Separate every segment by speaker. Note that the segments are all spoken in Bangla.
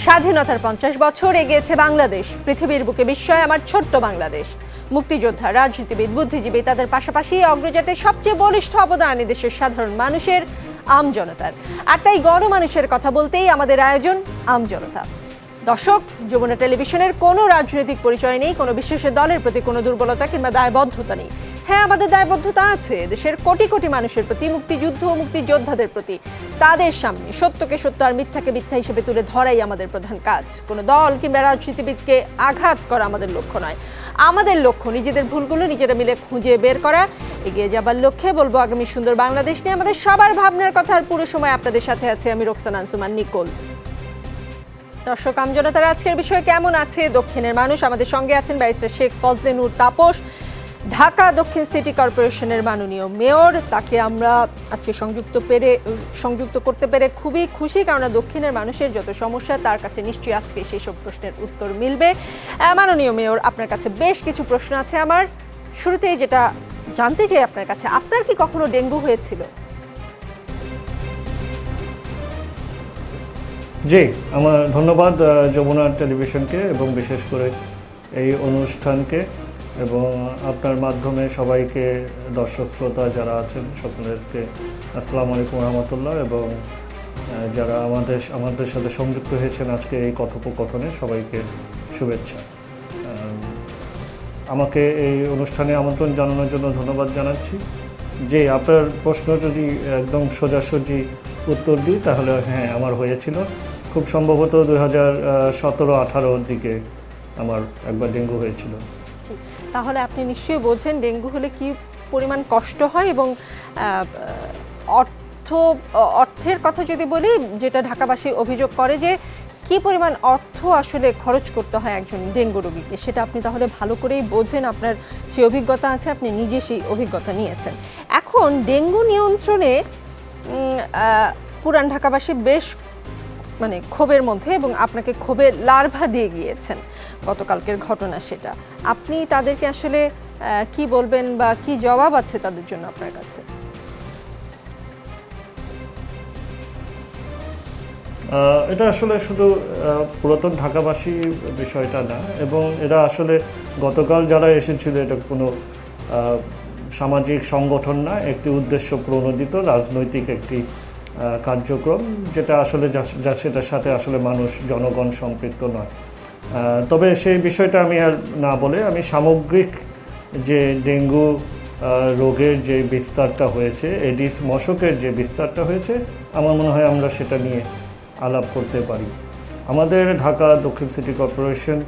Speaker 1: স্বাধীনতার 50 বছর এগিয়েছে বাংলাদেশ। পৃথিবীর বুকে বিস্ময় আমার ছোট্ট বাংলাদেশ। মুক্তিযোদ্ধা, রাজনীতিবিদ, বুদ্ধিজীবী, তাদের পাশাপাশি অগ্রযাত্রায় সবচেয়ে বলিষ্ঠ অবদান দেশের সাধারণ মানুষের, আমজনতার। আর তাই গণমানুষের কথা বলতেই আমাদের আয়োজন আমজনতা। দর্শক, যমুনা টেলিভিশনের কোনো রাজনৈতিক পরিচয় নেই, কোনো বিশেষ দলের প্রতি কোনো দুর্বলতা কিংবা দায়বদ্ধতা নেই। হ্যাঁ, আমাদের দায়বদ্ধতা আছে দেশের কোটি কোটি মানুষের প্রতি, মুক্তিযুদ্ধ ও মুক্তিযোদ্ধাদের প্রতি। তাদের সামনে সত্যকে সত্য আর মিথ্যাকে মিথ্যা হিসেবে তুলে ধরাই আমাদের প্রধান কাজ। কোনো দল কিংবা রাজনীতিবিদকে আঘাত করা আমাদের লক্ষ্য নয়। আমাদের লক্ষ্য নিজেদের ভুলগুলো নিজেরা মিলে খুঁজে বের করা, এগিয়ে যাবার লক্ষ্যে বলবো আগামী সুন্দর বাংলাদেশ নিয়ে আমাদের সবার ভাবনার কথা। আর পুরো সময় আপনাদের সাথে আছে আমি রোকসানা আনসুমান নিকোল। দর্শক, আমজনতার আজকের বিষয় কেমন আছে দক্ষিণের মানুষ? আমাদের সঙ্গে আছেন ব্যারিস্টার শেখ ফজলে নূর তাপস, ঢাকা দক্ষিণ সিটি কর্পোরেশনের মাননীয় মেয়র। তাকে আমরা আজকে সংযুক্ত করতে পেরে খুবই খুশি, কারণ দক্ষিণের মানুষের যত সমস্যা তার কাছে নিশ্চয়ই আজকে সেই সব প্রশ্নের উত্তর মিলবে। মাননীয় মেয়র, আপনার কাছে বেশ কিছু প্রশ্ন আছে আমার। শুরুতেই যেটা জানতে চাই আপনার কাছে, আপনার কি কখনো ডেঙ্গু হয়েছিল?
Speaker 2: জি, আমার ধন্যবাদ যমুনা টেলিভিশনকে এবং বিশেষ করে এই অনুষ্ঠানকে, এবং আপনার মাধ্যমে সবাইকে, দর্শক শ্রোতা যারা আছেন সকলেরকে আসসালামু আলাইকুম রহমতুল্লাহ, এবং যারা আমাদের সাথে সংযুক্ত হয়েছেন আজকে এই কথোপকথনে সবাইকে শুভেচ্ছা। আমাকে এই অনুষ্ঠানে আমন্ত্রণ জানানোর জন্য ধন্যবাদ জানাচ্ছি। যে আপনার প্রশ্ন যদি একদম সোজাসুজি উত্তর দিই তাহলে হ্যাঁ, আমার হয়েছিল। খুব সম্ভবত 2017-18 দিকে আমার একবার ডেঙ্গু হয়েছিল।
Speaker 1: তাহলে আপনি নিশ্চয়ই বোঝেন ডেঙ্গু হলে কি পরিমাণ কষ্ট হয়, এবং অর্থের কথা যদি বলি, যেটা ঢাকাবাসী অভিযোগ করে যে কি পরিমাণ অর্থ আসলে খরচ করতে হয় একজন ডেঙ্গু রোগীকে, সেটা আপনি তাহলে ভালো করেই বোঝেন। আপনার সেই অভিজ্ঞতা আছে, আপনি নিজে সেই অভিজ্ঞতা নিয়েছেন। এখন ডেঙ্গু নিয়ন্ত্রণে পুরান ঢাকাবাসী বেশ ক্ষোভের মধ্যে, এবং আপনাকে ক্ষোভের লার্ভা দিয়ে গিয়েছেন গতকালকের ঘটনা। সেটা আপনি তাদেরকে আসলে কি বলবেন বা কি জবাব আছে তাদের জন্য আপনার কাছে?
Speaker 2: এটা আসলে শুধু পুরাতন ঢাকাবাসী বিষয়টা না, এবং এরা আসলে গতকাল যারা এসেছিল এটা কোনো সামাজিক সংগঠন না, একটি উদ্দেশ্য প্রণোদিত রাজনৈতিক একটি কার্যক্রম, যেটা আসলে সেটার সাথে আসলে জনগণ সম্পৃক্ত নয়। তবে সেই বিষয়টা আমি আর না বলে আমি সামগ্রিক যে ডেঙ্গু রোগের যে বিস্তারটা হয়েছে, এডিস মশকের যে বিস্তারটা হয়েছে, আমার মনে হয় আমরা সেটা নিয়ে আলাপ করতে পারি। আমাদের ঢাকা দক্ষিণ সিটি কর্পোরেশন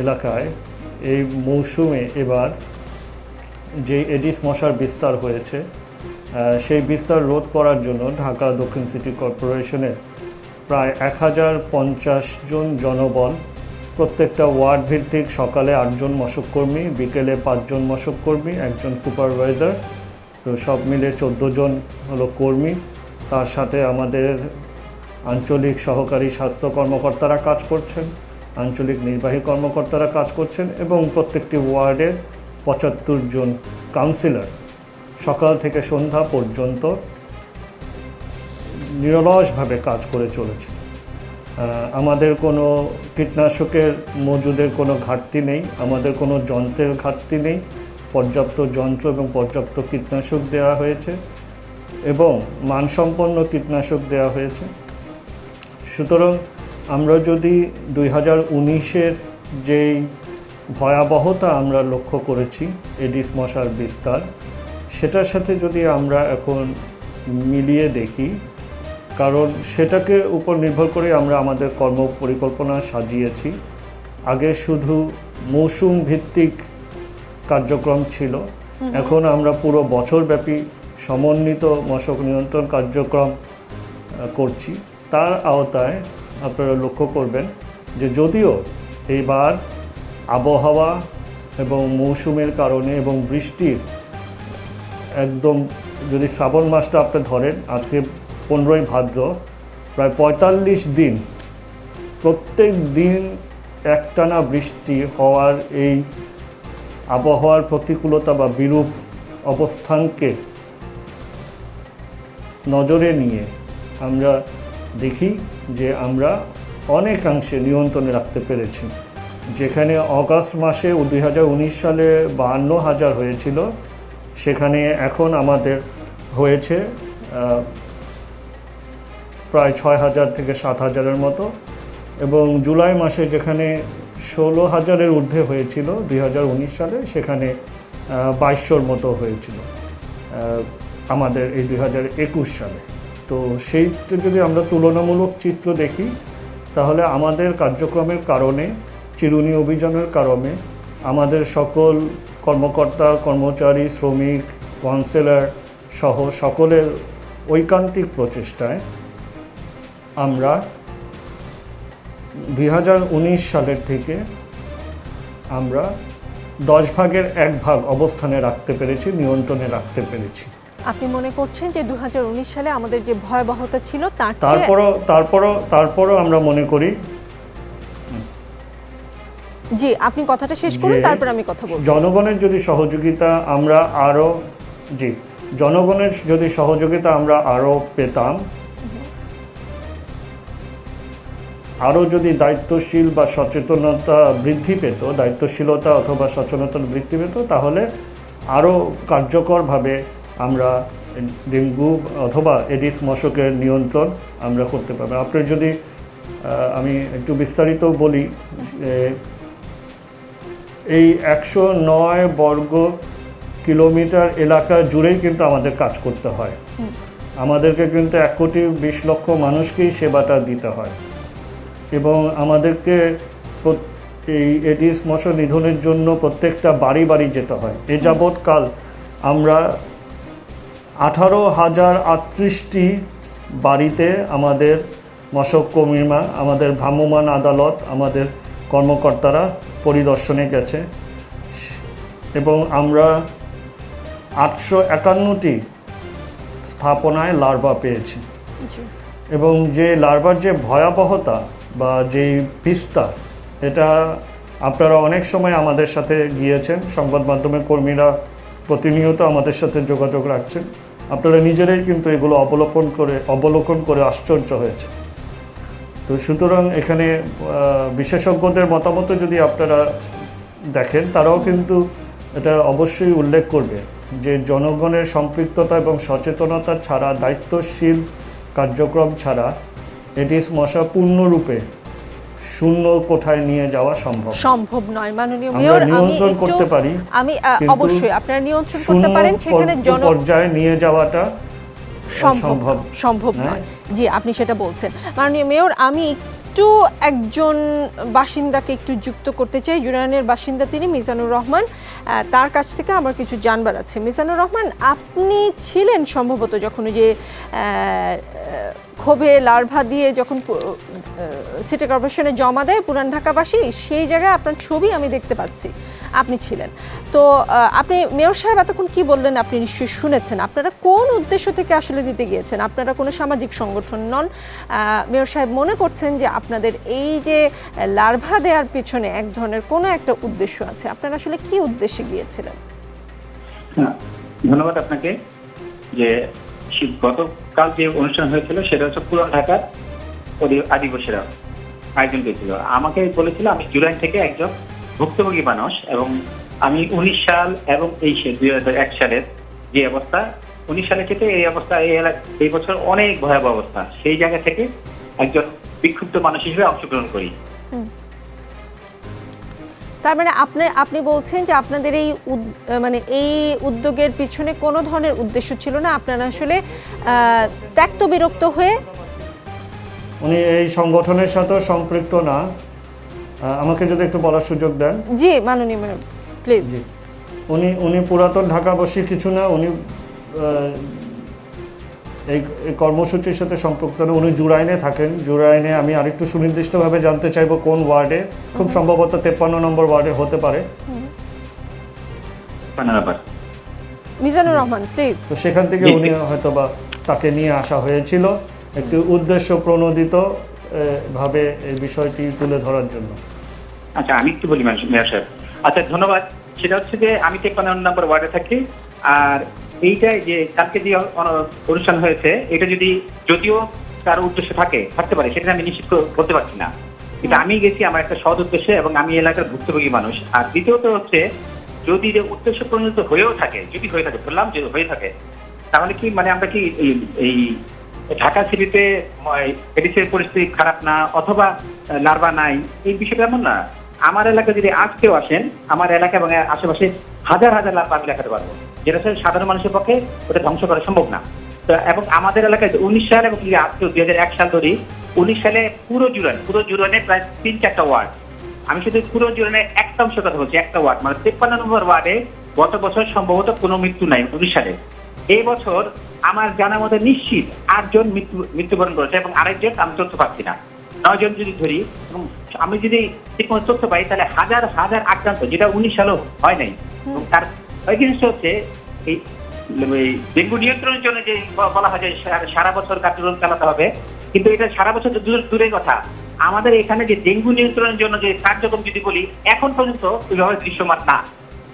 Speaker 2: এলাকায় এই মৌসুমে এবার যে এডিস মশার বিস্তার হয়েছে, সেই বিস্তার রোধ করার জন্য ঢাকা দক্ষিণ সিটি কর্পোরেশনের প্রায় 1050 জন জনবল, প্রত্যেকটা ওয়ার্ড ভিত্তিক সকালে 8 জন মশককর্মী, বিকেলে 5 জন মশককর্মী, একজন সুপারভাইজার, তো সব মিলে 14 জন হলো কর্মী। তার সাথে আমাদের আঞ্চলিক সহকারী স্বাস্থ্য কর্মকর্তারা কাজ করছেন, আঞ্চলিক নির্বাহী কর্মকর্তারা কাজ করছেন, এবং প্রত্যেকটি ওয়ার্ডের 75 জন কাউন্সিলর সকাল থেকে সন্ধ্যা পর্যন্ত নিরলসভাবে কাজ করে চলেছে। আমাদের কোনো কীটনাশকের মজুদের কোনো ঘাটতি নেই, আমাদের কোনো যন্ত্রের ঘাটতি নেই, পর্যাপ্ত যন্ত্র এবং পর্যাপ্ত কীটনাশক দেওয়া হয়েছে, এবং মানসম্পন্ন কীটনাশক দেওয়া হয়েছে। সুতরাং আমরা যদি 2019-এর যেই ভয়াবহতা আমরা লক্ষ্য করেছি এডিস মশার বিস্তার, সেটার সাথে যদি আমরা এখন মিলিয়ে দেখি, কারণ সেটাকে উপর নির্ভর করে আমরা আমাদের কর্ম পরিকল্পনা সাজিয়েছি। আগে শুধু মৌসুম ভিত্তিক কার্যক্রম ছিল, এখন আমরা পুরো বছরব্যাপী সমন্বিত মশক নিয়ন্ত্রণ কার্যক্রম করছি। তার আওতায় আপনারা লক্ষ্য করবেন যে যদিও এইবার আবহাওয়া এবং মৌসুমের কারণে এবং বৃষ্টির একদম, যদি শ্রাবণ মাসটা আপনি ধরেন, আজকে 15ই ভাদ্র, প্রায় 45 দিন প্রত্যেক দিন একটানা বৃষ্টি হওয়ার এই আবহাওয়ার প্রতিকূলতা বা বিরূপ অবস্থানকে নজরে নিয়ে আমরা দেখি যে আমরা অনেকাংশে নিয়ন্ত্রণে রাখতে পেরেছি। যেখানে অগাস্ট মাসে 2019 সালে 52,000 হয়েছিল, সেখানে এখন আমাদের হয়েছে প্রায় 6,000 থেকে 7,000-এর মতো, এবং জুলাই মাসে যেখানে 16,000-এর ঊর্ধ্বে হয়েছিল 2019 সালে, সেখানে 2200-র মতো হয়েছিল আমাদের এই 2021 সালে। তো সেইটা যদি আমরা তুলনামূলক চিত্র দেখি, তাহলে আমাদের কার্যক্রমের কারণে, চিরুনি অভিযানের কারণে আমাদের সকল কর্মকর্তা, কর্মচারী, শ্রমিক, কাউন্সিলর সহ সকলের ঐকান্তিক প্রচেষ্টায় আমরা 2019 সালের থেকে আমরা 10 ভাগের 1 ভাগ অবস্থানে রাখতে পেরেছি, নিয়ন্ত্রণে রাখতে পেরেছি।
Speaker 1: আপনি মনে করছেন যে 2019 সালে আমাদের যে ভয়াবহতা ছিল তার
Speaker 2: তারপরও আমরা মনে করি,
Speaker 1: জি আপনি কথাটা শেষ করুন, তারপর আমি কথা বলবো।
Speaker 2: জনগণের যদি সহযোগিতা আমরা আরো পেতাম, আরও যদি দায়িত্বশীল বা সচেতনতা বৃদ্ধি পেত, দায়িত্বশীলতা অথবা সচেতনতা বৃদ্ধি পেত, তাহলে আরও কার্যকরভাবে আমরা ডেঙ্গু অথবা এডিস মশকের নিয়ন্ত্রণ আমরা করতে পারবো। আপনার যদি আমি একটু বিস্তারিত বলি, এই 109 বর্গ কিলোমিটার এলাকা জুড়েই কিন্তু আমাদের কাজ করতে হয়। আমাদেরকে কিন্তু 1,20,00,000 মানুষকেই সেবাটা দিতে হয়, এবং আমাদেরকে এই এডিস মশা নিধনের জন্য প্রত্যেকটা বাড়ি বাড়ি যেতে হয়। এ যাবৎকাল আমরা 18,038টি বাড়িতে আমাদের মশক কর্মীরা, আমাদের ভ্রাম্যমাণ আদালত, আমাদের কর্মকর্তারা পরিদর্শনে গেছে, এবং আমরা 851টি স্থাপনায় লার্ভা পেয়েছি। এবং যে লার্ভার যে ভয়াবহতা বা যে বিস্তার, এটা আপনারা অনেক সময় আমাদের সাথে গিয়েছেন, সংবাদ মাধ্যমের কর্মীরা প্রতিনিয়ত আমাদের সাথে যোগাযোগ রাখছেন, আপনারা নিজেরাই কিন্তু এগুলো অবলোকন করে আশ্চর্য হয়েছে। তো সুতরাং এখানে বিশেষজ্ঞদের মতামত যদি আপনারা দেখেন, তারাও কিন্তু এটা অবশ্যই উল্লেখ করবে যে জনগণের সম্পৃক্ততা এবং সচেতনতা ছাড়া, দায়িত্বশীল কার্যক্রম ছাড়া এডিস মশা পূর্ণরূপে শূন্য কোঠায় নিয়ে যাওয়া সম্ভব
Speaker 1: নয়। মাননীয় মেয়র, আমি অবশ্যই আপনারা নিয়ন্ত্রণ করতে পারেন, সেখানে
Speaker 2: পর্যায়ে নিয়ে যাওয়াটা
Speaker 1: সম্ভব নয়। জি আপনি সেটা বলছেন। মাননীয় মেয়র, আমি একটু একজন বাসিন্দাকে একটু যুক্ত করতে চাই। জুরাইনের বাসিন্দা তিনি মিজানুর রহমান, তার কাছ থেকে আমার কিছু জানবার আছে। মিজানুর রহমান, আপনি ছিলেন সম্ভবত যখন যে ক্ষোভে লার্ভা দিয়ে যখন সিটি কর্পোরেশনে জমা দেয় পুরান ঢাকাবাসী, সেই জায়গায় আপনার ছবি আমি দেখতে পাচ্ছি, আপনি ছিলেন। তো আপনি মেয়র সাহেব এতক্ষণ কি বললেন আপনি নিশ্চয়ই শুনেছেন। আপনারা কোন উদ্দেশ্য থেকে আসলে দিতে গিয়েছেন? আপনারা কোনো সামাজিক সংগঠন নন। মেয়র সাহেব মনে করছেন যে আপনাদের এই যে লার্ভা দেওয়ার পেছনে এক ধরনের কোনো একটা উদ্দেশ্য আছে। আপনারা আসলে কি উদ্দেশ্যে গিয়েছিলেন?
Speaker 3: ধন্যবাদ আপনাকে। যে গতকাল যে অনুষ্ঠান হয়েছিল সেটা হচ্ছে পুরান ঢাকার আদিবাসীরা আয়োজন করেছিল। আমাকে বলেছিল আমি জুলাই থেকে একজন ভুক্তভোগী মানুষ, এবং আমি 19 সাল এবং 2001 সালের যে অবস্থা, 19 সালের থেকে এই অবস্থা, এই বছর অনেক ভয়াবহ অবস্থা, সেই জায়গা থেকে একজন বিক্ষুব্ধ মানুষ হিসেবে অংশগ্রহণ করি।
Speaker 1: তার মানে আপনি বলছেন যে আপনাদের এই উদ্যোগের পিছনে কোনো ধরনের উদ্দেশ্য ছিল না, আপনারা আসলে ত্যক্ত বিরক্ত হয়ে।
Speaker 2: উনি এই সংগঠনের সাথে সম্পৃক্ত না। আমাকে যদি একটু বলার সুযোগ দেন।
Speaker 1: জি মাননীয় মেয়র প্লিজ।
Speaker 2: উনি পুরাতন ঢাকাবাসী কিছু না, উনি এই কর্মসূচির সাথে সম্পৃক্ত না। উনি জুরাইনে থাকেন। জুরাইনে আমি আরেকটু সুনির্দিষ্টভাবে জানতে চাইবো কোন ওয়ার্ডে, খুব সম্ভবত 53 নম্বর ওয়ার্ডে হতে পারে।
Speaker 1: মিজানুর রহমান প্লিজ।
Speaker 2: তো সেখান থেকে উনি হয়তোবা তাকে নিয়ে আসা হয়েছিল একটি উদ্দেশ্য প্রণোদিত ভাবে এই বিষয়টি তুলে ধরার জন্য।
Speaker 3: আচ্ছা আমি একটু বলি মেয়র সাহেব। আচ্ছা ধন্যবাদ। সেটা হচ্ছে যে আমি 53 নম্বর ওয়ার্ডে থাকি, আর এইটাই যে কালকে যে অনুষ্ঠান হয়েছে, এটা যদিও কারো উদ্দেশ্য থাকতে পারে, সেটা আমি নিশ্চিত বলতে পারছি না। কিন্তু আমি গেছি আমার একটা সৎ উদ্দেশ্যে এবং আমি এলাকার ভুক্তভোগী মানুষ। আর দ্বিতীয়ত হচ্ছে, যদি উদ্দেশ্য পরিণত হয়েও থাকে, বললাম যে হয়ে থাকে, তাহলে কি মানে আমরা কি এই ঢাকা সিটিতে এডিসির পরিস্থিতি খারাপ না অথবা লার্ভা নাই, এই বিষয়টা এমন না। আমার এলাকায় যদি আজকেও আসেন, আমার এলাকা এবং আশেপাশে হাজার হাজার লার্ভা আমি দেখাতে পারবো, যেটা সাধারণ মানুষের পক্ষে ওটা ধ্বংস করা সম্ভব না। তো এবং আমাদের এলাকায় 19 সাল এবং আজকে 2001 সাল ধরি, 19 সালে পুরো জুরানে প্রায় 3-4টা ওয়ার্ড, আমি শুধু পুরো জুরানের একটা অংশের কথা বলছি, একটা ওয়ার্ড মানে 53 নম্বর ওয়ার্ডে গত বছর সম্ভবত কোনো মৃত্যু নাই 19 সালে। এই বছর আমার জানা মতে নিশ্চিত 8 জন মৃত্যুবরণ করেছে এবং আরেকজন আমি তথ্য পাচ্ছি না, 9 জন যদি ধরি, এবং আমি যদি ঠিকমতো তথ্য পাই তাহলে হাজার হাজার আক্রান্ত, যেটা 19 সালেও হয় নাই। এবং তার জিনিসটা হচ্ছে এই ডেঙ্গু নিয়ন্ত্রণের জন্য যে বলা হয় যে সারা বছর কার্যক্রম চালাতে হবে, কিন্তু এটা সারা বছর দূরের কথা। আমাদের এখানে যে ডেঙ্গু নিয়ন্ত্রণের জন্য যে কার্যক্রম যদি বলি, এখন পর্যন্ত ওইভাবে দৃশ্যমান না।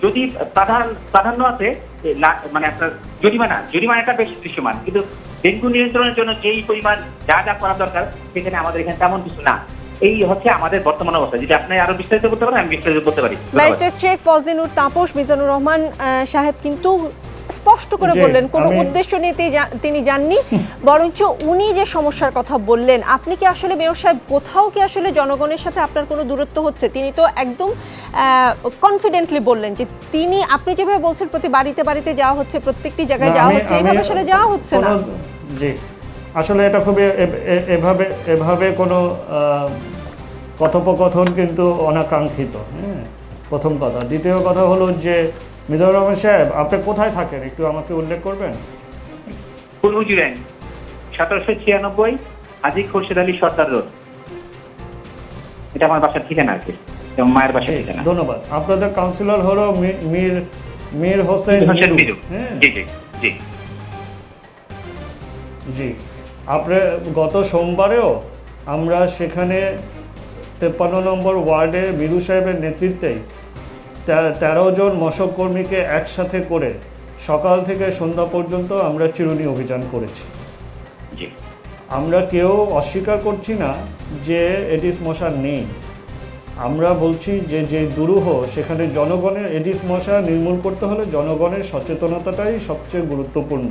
Speaker 3: যদি প্রাধান্য আছে মানে আপনার জরিমানাটা বেশি দৃশ্যমান, কিন্তু ডেঙ্গু নিয়ন্ত্রণের জন্য যেই পরিমাণ যা করা দরকার সেখানে আমাদের এখানে তেমন কিছু না। এই হচ্ছে আমাদের বর্তমান অবস্থা। যদি আপনি আরো বিস্তারিত করতে পারেন আমি বিস্তারিত করতে পারি।
Speaker 1: ম্যাজিস্ট্রেট শেখ ফজলিনুর তাপস মিজানুর রহমান সাহেব কিন্তু স্পষ্ট করে বললেন কোনো উদ্দেশ্য নিয়ে তিনি যাননি, বরঞ্চ উনি যে সমস্যার কথা বললেন, আপনি কি আসলে মেয়র সাহেব কোথাও কি আসলে জনগণের সাথে আপনার কোনো দূরত্ব হচ্ছে? তিনি তো একদম কনফিডেন্টলি বললেন যে আপনি যেভাবে বলছেন প্রতি বাড়িতে বাড়িতে যাওয়া হচ্ছে, প্রত্যেকটি জায়গায় যাওয়া হচ্ছে, এইভাবে আসলে যাওয়া হচ্ছে না।
Speaker 2: জি, আসলে এটা খুবই এভাবে কোনো কথোপকথন কিন্তু অনাকাঙ্ক্ষিত। হ্যাঁ, প্রথম কথা। দ্বিতীয় কথা হলো যে মিজানুর রহমান সাহেব, আপনি কোথায় থাকেন একটু আমাকে উল্লেখ করবেন?
Speaker 3: পূর্ব জুরাইন 1796 হাজী খোরশেদ আলী সর্দার রোড, এটা আমার বাসার ঠিকানা আছে এবং মায়ের বাসার ঠিকানা।
Speaker 2: ধন্যবাদ। আপনাদের কাউন্সিলর হলো মীর হোসেন মিরু। হ্যাঁ,
Speaker 3: জি জি জি
Speaker 2: জি। আপনার গত সোমবারেও আমরা সেখানে 53 নম্বর ওয়ার্ডে মিরু সাহেবের নেতৃত্বে 13 জন মশক কর্মীকে একসাথে করে সকাল থেকে সন্ধ্যা পর্যন্ত আমরা চিরুনি অভিযান করেছি। আমরা কেউ অস্বীকার করছি না যে এডিস মশা নেই। আমরা বলছি যে দুরূহ, সেখানে জনগণের এডিস মশা নির্মূল করতে হলে জনগণের সচেতনতাটাই সবচেয়ে গুরুত্বপূর্ণ।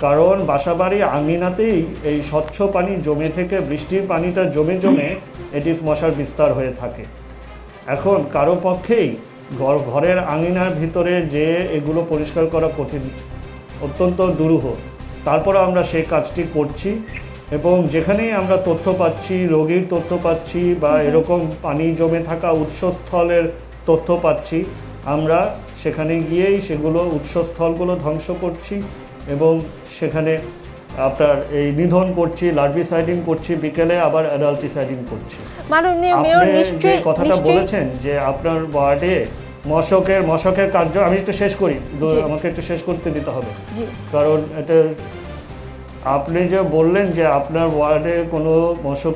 Speaker 2: কারণ বাসাবাড়ি আঙিনাতেই এই স্বচ্ছ পানি জমে থেকে বৃষ্টির পানিটা জমে এডিস মশার বিস্তার হয়ে থাকে। এখন কারো পক্ষেই ঘরের আঙিনার ভিতরে যে এগুলো পরিষ্কার করা কঠিন, অত্যন্ত দুরূহ। তারপরে আমরা সেই কাজটি করছি এবং যেখানেই আমরা তথ্য পাচ্ছি, রোগীর তথ্য পাচ্ছি বা এরকম পানি জমে থাকা উৎসস্থলের তথ্য পাচ্ছি, আমরা সেখানে গিয়েই সেগুলো উৎসস্থলগুলো ধ্বংস করছি এবং সেখানে আপনার এই নিধন করছি, লার্ভিসাইডিং করছি, বিকেলে আবার অ্যাডাল্টিসাইডিং করছি।
Speaker 1: মাননীয় মেয়র নিশ্চয়ই
Speaker 2: কথাটা বলেছেন যে আপনার ওয়ার্ডে মশকের কার্য, আমি একটু শেষ করি, আমাকে একটু শেষ করতে দিতে হবে, কারণ এটা আপনি যে বললেন যে আপনার ওয়ার্ডে কোনো মশক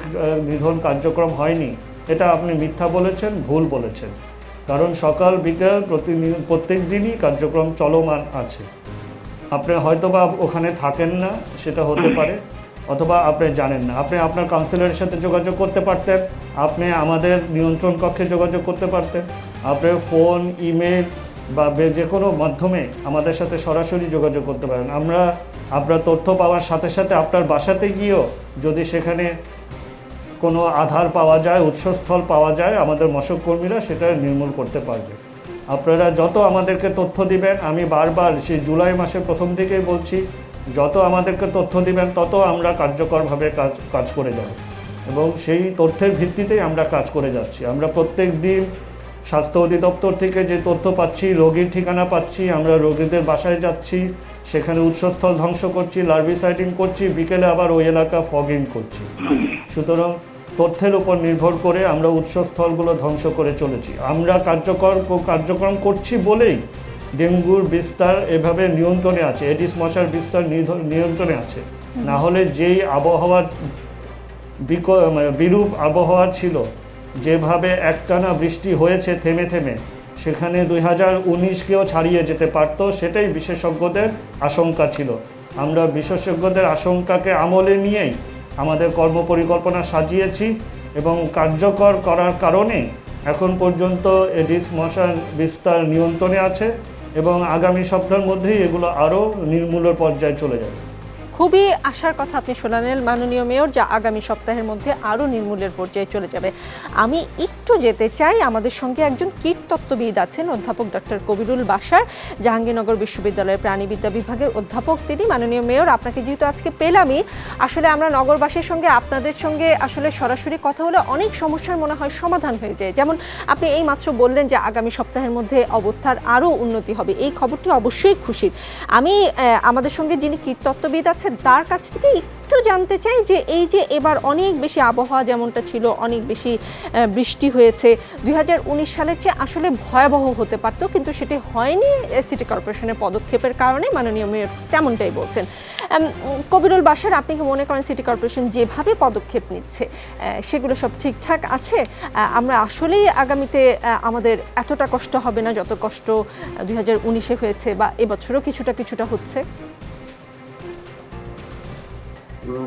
Speaker 2: নিধন কার্যক্রম হয়নি, এটা আপনি মিথ্যা বলেছেন, ভুল বলেছেন। কারণ সকাল বিকেল প্রত্যেক দিনই কার্যক্রম চলমান আছে। আপনি হয়তোবা ওখানে থাকেন না, সেটা হতে পারে, অথবা আপনি জানেন না। আপনি আপনার কাউন্সিলরের সাথে যোগাযোগ করতে পারতেন, আপনি আমাদের নিয়ন্ত্রণ কক্ষে যোগাযোগ করতে পারতেন, আপনি ফোন, ইমেল বা যে কোনো মাধ্যমে আমাদের সাথে সরাসরি যোগাযোগ করতে পারেন। আমরা আপনার তথ্য পাওয়ার সাথে সাথে আপনার বাসাতে গিয়েও যদি সেখানে কোনো আধার পাওয়া যায়, উৎসস্থল পাওয়া যায়, আমাদের মশক কর্মীরা সেটা নির্মূল করতে পারবে। আপনারা যত আমাদেরকে তথ্য দিবেন, আমি বারবার সেই জুলাই মাসের প্রথম থেকেই বলছি, যত আমাদেরকে তথ্য দিবেন তত আমরা কার্যকরভাবে কাজ করে যাব এবং সেই তথ্যের ভিত্তিতেই আমরা কাজ করে যাচ্ছি। আমরা প্রত্যেক দিন স্বাস্থ্য অধিদপ্তর থেকে যে তথ্য পাচ্ছি, রোগীর ঠিকানা পাচ্ছি, আমরা রোগীদের বাসায় যাচ্ছি, সেখানে উৎসস্থল ধ্বংস করছি, লার্ভিসাইডিং করছি, বিকেলে আবার ওই এলাকা ফগিং করছি। সুতরাং তথ্যের উপর নির্ভর করে আমরা উৎসস্থলগুলো ধ্বংস করে চলেছি। আমরা কার্যক্রম করছি বলেই ডেঙ্গুর বিস্তার এভাবে নিয়ন্ত্রণে আছে, এডিস মশার বিস্তার নিয়ন্ত্রণে আছে। না হলে যেই আবহাওয়ার বিরূপ আবহাওয়া ছিল, যেভাবে একটানা বৃষ্টি হয়েছে থেমে থেমে, সেখানে 2019কেও ছাড়িয়ে যেতে পারত, সেটাই বিশেষজ্ঞদের আশঙ্কা ছিল। আমরা বিশেষজ্ঞদের আশঙ্কাকে আমলে নিয়েই আমাদের কর্মপরিকল্পনা সাজিয়েছি এবং কার্যকর করার কারণে এখন পর্যন্ত এডিস মশার বিস্তার নিয়ন্ত্রণে আছে এবং আগামী সপ্তাহের মধ্যেই এগুলো আরও নির্মূলের পর্যায়ে চলে যাবে।
Speaker 1: খুবই আশার কথা আপনি শোনালেন মাননীয় মেয়র, যা আগামী সপ্তাহের মধ্যে আরও নির্মূলের পর্যায়ে চলে যাবে। আমি একটু যেতে চাই, আমাদের সঙ্গে একজন কীটতত্ত্ববিদ আছেন, অধ্যাপক ডক্টর কবিরুল বাশার, জাহাঙ্গীরনগর বিশ্ববিদ্যালয়ের প্রাণীবিদ্যা বিভাগের অধ্যাপক তিনি। মাননীয় মেয়র, আপনাকে যেহেতু আজকে পেলামই, আসলে আমরা নগরবাসীর সঙ্গে আপনাদের সঙ্গে আসলে সরাসরি কথা হলে অনেক সমস্যার মনে হয় সমাধান হয়ে যায়। যেমন আপনি এই মাত্র বললেন যে আগামী সপ্তাহের মধ্যে অবস্থার আরও উন্নতি হবে, এই খবরটি অবশ্যই খুশির। আমি আমাদের সঙ্গে যিনি কীটতত্ত্ববিদ আছেন তার কাছ থেকে একটু জানতে চাই যে এই যে এবার অনেক বেশি আবহাওয়া যেমনটা ছিল, অনেক বেশি বৃষ্টি হয়েছে, 2019 সালের চেয়ে আসলে ভয়াবহ হতে পারতো, কিন্তু সেটি হয়নি সিটি কর্পোরেশনের পদক্ষেপের কারণে। মাননীয় মেয়র তেমনটাই বলছেন। কবিরুল বাশার, আপনি কি মনে করেন সিটি কর্পোরেশন যেভাবে পদক্ষেপ নিচ্ছে সেগুলো সব ঠিকঠাক আছে? আমরা আসলেই আগামীতে আমাদের এতটা কষ্ট হবে না যত কষ্ট 2019-এ হয়েছে বা এবছরও কিছুটা হচ্ছে?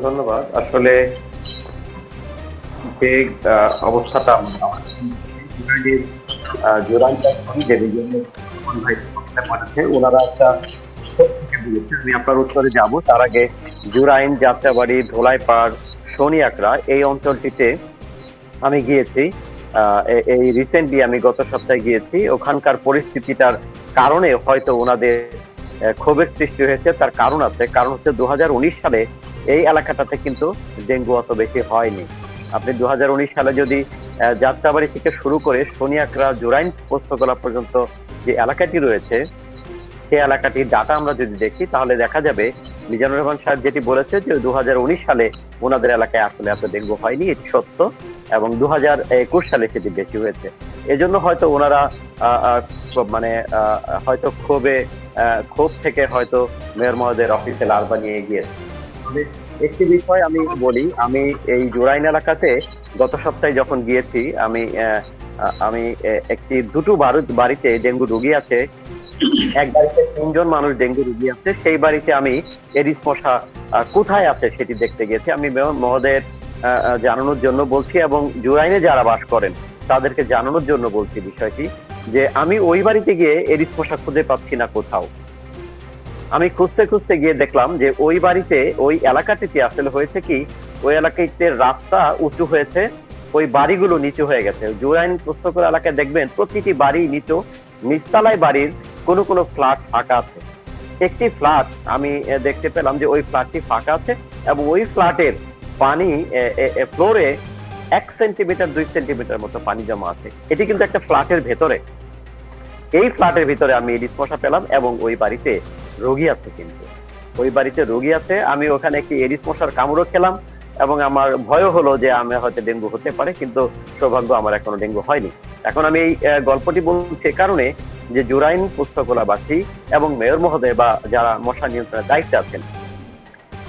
Speaker 4: ধন্যবাদ। আসলে যে অবস্থাটা ওনারা একটা, আমি আপনার উত্তরে যাব, তার আগে জুরাইন, যাত্রাবাড়ি, ধোলাইপাড়, শনিয়াকড়া এই অঞ্চলটিতে আমি গিয়েছি। এই রিসেন্টলি আমি গত সপ্তাহে গিয়েছি। ওখানকার পরিস্থিতিটার কারণে হয়তো ওনাদের ক্ষোভের সৃষ্টি হয়েছে। তার কারণ আছে, কারণ হচ্ছে 2019 সালে এই এলাকাটাতে কিন্তু ডেঙ্গু অত বেশি হয়নি। আপনি 2019 সালে যদি যাত্রাবাড়ি থেকে শুরু করে শনিয়াকড়া, জুরাইন, পোস্তগোলা পর্যন্ত যে এলাকাটি রয়েছে সেই এলাকাটির ডাটা আমরা যদি দেখি তাহলে দেখা যাবে মিজানুর রহমান সাহেব যেটি বলেছে যে 2019 সালে ওনাদের এলাকায় আসলে এত ডেঙ্গু হয়নি, এটি সত্য, এবং 2021 সালে সেটি বেশি হয়েছে। এজন্য হয়তো ওনারা হয়তো ক্ষোভ থেকে হয়তো মেয়র মহোদয়ের অফিসে লার্ভা নিয়ে গিয়েছে। একটি বিষয় আমি বলি, আমি এই জুরাইন এলাকাতে গত সপ্তাহে যখন গিয়েছি, আমি দুটো বাড়িতে ডেঙ্গু রোগী আছে, এক বাড়িতে 3 জন মানুষ ডেঙ্গু রোগী আছে, সেই বাড়িতে আমি এডিস মশা কোথায় আছে সেটি দেখতে গেছি। আমি মেয়র মহোদয়ের জানানোর জন্য বলছি এবং জুরাইনে যারা বাস করেন তাদেরকে জানানোর জন্য বলছি বিষয়টি, যে আমি ওই বাড়িতে গিয়ে এডিস মশা খুঁজে পাচ্ছি না কোথাও। আমি খুঁজতে গিয়ে দেখলাম যে ওই বাড়িতে, ওই এলাকাটিতে আসলে হয়েছে কি, ওই এলাকাতে রাস্তা উঁচু হয়েছে, ওই বাড়িগুলো নিচু হয়ে গেছে। জুরাইন পোস্তগোলা এলাকায় দেখবেন প্রতিটি বাড়ি নিচু, নিচতলায় বাড়ির কোনো ফ্ল্যাট ফাঁকা আছে। একটি ফ্ল্যাট আমি দেখতে পেলাম যে ওই ফ্ল্যাটটি ফাঁকা আছে এবং ওই ফ্ল্যাটের পানি ফ্লোরে 1 সেন্টিমিটার 2 সেন্টিমিটার মতো পানি জমা আছে। এটি কিন্তু একটা ফ্ল্যাটের ভেতরে। এই ফ্ল্যাটের ভিতরে আমি এডিস মশা পেলাম এবং ওই বাড়িতে রোগী আছে, কিন্তু ওই বাড়িতে রোগী আছে। আমি ওখানে একটি এডিস মশার কামড়ও খেলাম এবং আমার ভয় হলো যে আমার হয়তো ডেঙ্গু হতে পারে, কিন্তু সৌভাগ্য আমার এখনো ডেঙ্গু হয়নি। এখন আমি এই গল্পটি বলছি কারণে যে জুরাইন পোস্তগোলাবাসী এবং মেয়র মহোদয় বা যারা মশা নিয়ন্ত্রণের দায়িত্বে আছেন,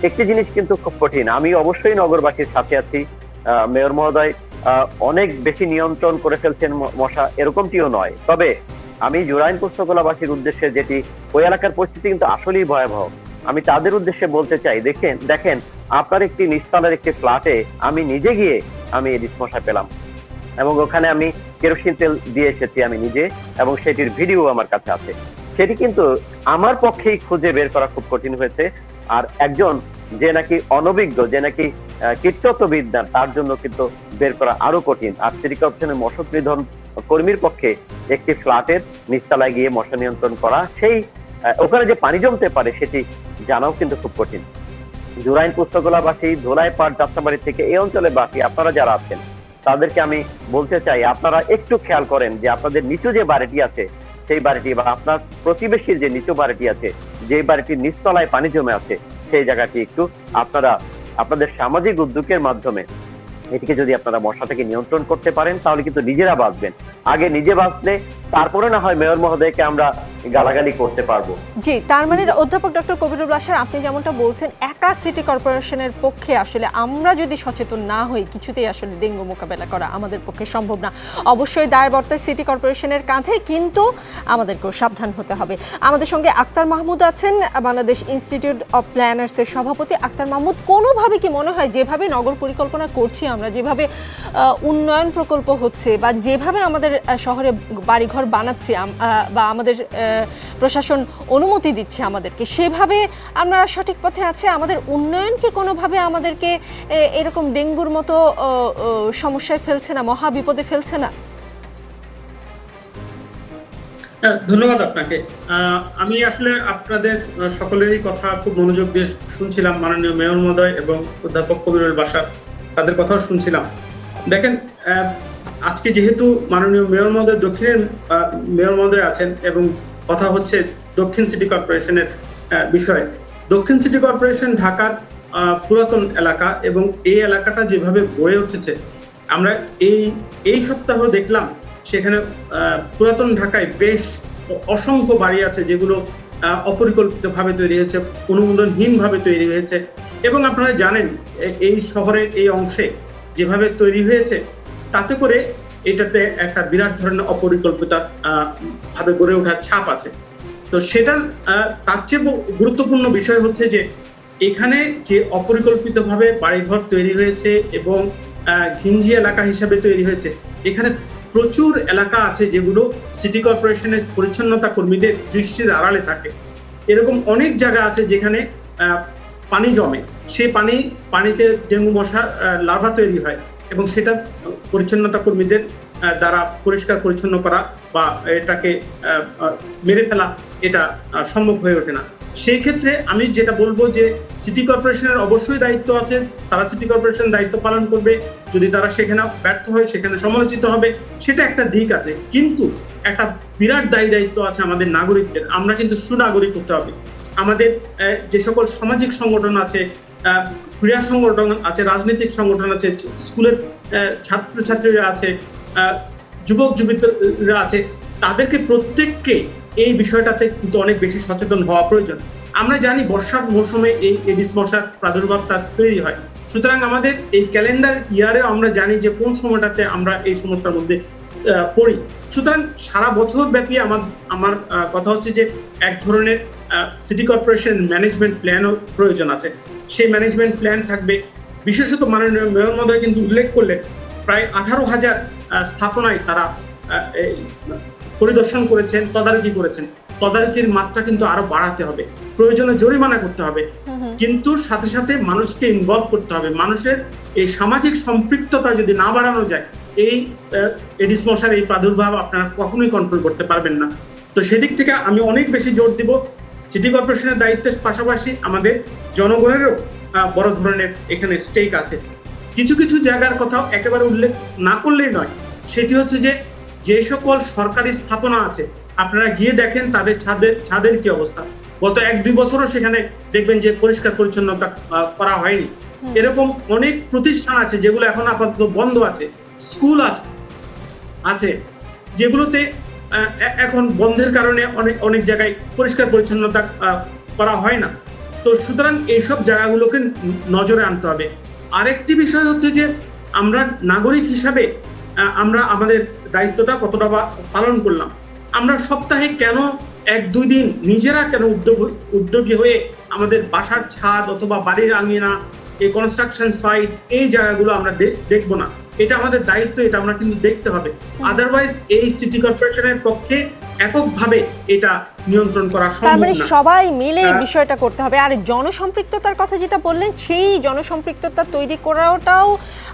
Speaker 4: একটি জিনিস কিন্তু খুব কঠিন। আমি অবশ্যই নগরবাসীর সাথে আছি, মেয়র মহোদয় অনেক বেশি নিয়ন্ত্রণ করে ফেলছেন মশা, এরকমটিও নয়। তবে আমি জুরাইন পোস্তগোলাবাসীর উদ্দেশ্যে, যেটি ওই এলাকার পরিস্থিতি কিন্তু আসলেই ভয়াবহ, আমি তাদের উদ্দেশ্যে বলতে চাই, দেখেন আপনার একটি নিচতলার একটি ফ্ল্যাটে আমি নিজে গিয়ে আমি এডিস মশা পেলাম এবং ওখানে আমি কেরোসিন তেল দিয়ে এসেছি আমি নিজে, এবং সেটির ভিডিও আমার কাছে আছে। সেটি কিন্তু আমার পক্ষেই খুঁজে বের করা খুব কঠিন হয়েছে। আর একজন যে নাকি অনভিজ্ঞ, যে নাকি কীটতত্ত্ববিদ না, তার জন্য কিন্তু বের করা আরো কঠিন। আর সিটি কর্পোরেশনের মশক নিধন কর্মীর পক্ষে একটি ফ্ল্যাটের নিচতলায় গিয়ে মশা নিয়ন্ত্রণ করা, সেই ওখানে যে পানি জমতে পারে সেটি জানাও কিন্তু খুব কঠিন। জুরাইন পোস্তগোলাবাসী, ধোলাইপাড়, যাত্রাবাড়ি থেকে এই অঞ্চলে বাসী আপনারা যারা আছেন তাদেরকে আমি বলতে চাই, আপনারা একটু খেয়াল করেন যে আপনাদের নিচু যে বাড়িটি আছে সেই বাড়িটি, বা আপনার প্রতিবেশীর যে নিচু বাড়িটি আছে, যে বাড়িটির নিচতলায় পানি জমে আছে, সেই জায়গাটি একটু আপনারা আপনাদের সামাজিক উদ্যোগের মাধ্যমে এটিকে যদি আপনারা মশা থেকে নিয়ন্ত্রণ করতে পারেন তাহলে কিন্তু নিজেরা বাঁচবেন। আগে নিজে বাঁচলে তারপরে না হয় মেয়র মহোদয়কে আমরা গালাগালি করতে পারবো।
Speaker 1: জি, তার মানে অধ্যাপক ডক্টর কবিরুল বাশার, আপনি যেমনটা বলছেন, একা সিটি কর্পোরেশনের পক্ষে আসলে আমরা যদি সচেতন না হই কিছুতেই আসলে ডেঙ্গু মোকাবেলা করা আমাদের পক্ষে সম্ভব না। অবশ্যই দায়বর্তা সিটি কর্পোরেশনের কাঁধে, কিন্তু আমাদেরকেও সাবধান হতে হবে। আমাদের সঙ্গে আক্তার মাহমুদ আছেন, বাংলাদেশ ইনস্টিটিউট অফ প্ল্যানার্সের সভাপতি। আক্তার মাহমুদ, কোনোভাবে কি মনে হয় যেভাবে নগর পরিকল্পনা করছি আমরা, যেভাবে উন্নয়ন প্রকল্প হচ্ছে বা যেভাবে আমাদের শহরে বাড়িঘর বানাচ্ছি বা আমাদের প্রশাসন অনুমতি দিচ্ছে আমাদেরকে, সেভাবে আমরা সঠিক পথে আছে? আমাদের উন্নয়ন কি কোনোভাবে আমাদেরকে এরকম ডেঙ্গুর মতো সমস্যায় ফেলছে না, মহা বিপদে ফেলছে না?
Speaker 5: ধন্যবাদ আপনাকে। আমি আসলে আপনাদের সকলেরই কথা খুব মনোযোগ দিয়ে শুনছিলাম, মাননীয় মেয়র মহোদয় এবং অধ্যাপক কবিরুল বাশার, তাদের কথাও শুনছিলাম। দেখেন, আজকে যেহেতু মাননীয় মেয়র মহোদয় দক্ষিণের মেয়র মহোদয় আছেন এবং কথা হচ্ছে দক্ষিণ সিটি কর্পোরেশনের বিষয়ে। দক্ষিণ সিটি কর্পোরেশন ঢাকার পুরাতন এলাকা এবং এই এলাকাটা যেভাবে গড়ে উঠেছে, আমরা এই সপ্তাহ দেখলাম সেখানে পুরাতন ঢাকায় বেশ অসংখ্য বাড়ি আছে যেগুলো অপরিকল্পিতভাবে তৈরি হয়েছে, অনুমোদনহীনভাবে তৈরি হয়েছে। এবং আপনারা জানেন এই শহরের এই অংশে যেভাবে তৈরি হয়েছে, তাতে করে এটাতে একটা বিরাট ধরনের অপরিকল্পিত ভাবে গড়ে ওঠার ছাপ আছে। তো সেটার তার চেয়ে গুরুত্বপূর্ণ বিষয় হচ্ছে যে এখানে যে অপরিকল্পিতভাবে বাড়িঘর তৈরি হয়েছে এবং ঘিঞ্জি এলাকা হিসাবে তৈরি হয়েছে, এখানে প্রচুর এলাকা আছে যেগুলো সিটি কর্পোরেশনের পরিচ্ছন্নতা কর্মীদের দৃষ্টির আড়ালে থাকে। এরকম অনেক জায়গা আছে যেখানে পানি জমে, সেই পানিতে ডেঙ্গু মশার লার্ভা তৈরি হয় এবং সেটা পরিচ্ছন্নতা কর্মীদের দ্বারা পরিষ্কার পরিচ্ছন্ন করা বা এটাকে মেরে ফেলা এটা সম্ভব হয়ে ওঠে না। সেই ক্ষেত্রে আমি যেটা বলবো যে সিটি কর্পোরেশনের অবশ্যই দায়িত্ব আছে, তারা সিটি কর্পোরেশন দায়িত্ব পালন করবে। যদি তারা সেখানে ব্যর্থ হয়, সেখানে সমালোচিত হবে, সেটা একটা দিক আছে। কিন্তু একটা বিরাট দায়িত্ব আছে আমাদের নাগরিকদের। আমরা কিন্তু সুনাগরিক হতে হবে। আমাদের যে সকল সামাজিক সংগঠন আছে, ক্রীড়া সংগঠন আছে, রাজনৈতিক সংগঠন আছে, স্কুলের ছাত্রছাত্রীরা আছে, যুবক যুবতীরা আছে, তাদেরকে প্রত্যেককে এই বিষয়টাতে কিন্তু অনেক বেশি সচেতন হওয়া প্রয়োজন। আমরা জানি বর্ষার মৌসুমে এই এডিস মশার প্রাদুর্ভাবটা তৈরি হয়। সুতরাং আমাদের এই ক্যালেন্ডার ইয়ারে আমরা জানি যে কোন সময়টাতে আমরা এই সমস্যার মধ্যে পড়ি। সুতরাং সারা বছর ব্যাপী আমার কথা হচ্ছে যে এক ধরনের সিটি কর্পোরেশন ম্যানেজমেন্ট প্ল্যানও প্রয়োজন আছে। সেই ম্যানেজমেন্ট প্ল্যান থাকবে। বিশেষত মাননীয় মেয়র মহোদয় কিন্তু উল্লেখ করলেন প্রায় 18,000 স্থাপনায় তারা পরিদর্শন করেছেন, তদারকি করেছেন। তদারকির মাত্রা কিন্তু আরো বাড়াতে হবে, প্রয়োজনে জরিমানা করতে হবে, কিন্তু সাথে সাথে মানুষকে ইনভলভ করতে হবে। মানুষের এই সামাজিক সম্পৃক্ততা যদি না বাড়ানো যায়, এই এডিস মশার এই প্রাদুর্ভাব আপনারা কখনোই কন্ট্রোল করতে পারবেন না। তো সেদিক থেকে আমি অনেক বেশি জোর দিব। সিটি কর্পোরেশনের দায়িত্বের পাশাপাশি আমাদের জনগণেরও বড় ধরনের এখানে স্টেক আছে। কিছু কিছু জায়গার কথাও একেবারে উল্লেখ না করলেই নয়, সেটি হচ্ছে যে সকল সরকারি স্থাপনা আছে, আপনারা গিয়ে দেখেন তাদের ছাদের কি অবস্থা। গত 1-2 বছরও সেখানে দেখবেন যে পরিষ্কার পরিচ্ছন্নতা করা হয়নি। এরকম অনেক প্রতিষ্ঠান আছে যেগুলো এখন আপাতত বন্ধ আছে। স্কুল আছে যেগুলোতে এখন বন্ধের কারণে অনেক জায়গায় পরিষ্কার পরিচ্ছন্নতা করা হয় না। তো সুতরাং এইসব জায়গাগুলোকে নজরে আনতে হবে। আরেকটি বিষয় হচ্ছে যে আমরা নাগরিক হিসাবে আমরা আমাদের দায়িত্বটা কতটা পালন করলাম। আমরা সপ্তাহে কেন 1-2 দিন নিজেরা কেন উদ্যোগী হয়ে আমাদের বাসার ছাদ অথবা বাড়ির আঙিনা, এই কনস্ট্রাকশন সাইট, এই জায়গাগুলো আমরা দেখবো না? এটা আমাদের দায়িত্ব, এটা আমরা কিন্তু দেখতে হবে। আদারওয়াইজ এই সিটি কর্পোরেশনের পক্ষে এককভাবে এটা নিয়ন্ত্রণ করা সম্ভব না।
Speaker 1: তার মানে সবাই মিলে এই বিষয়টা করতে হবে। আর জনসম্পৃক্ততার কথা যেটা বললেন, সেই জনসম্পৃক্ততা তৈরি করাটাও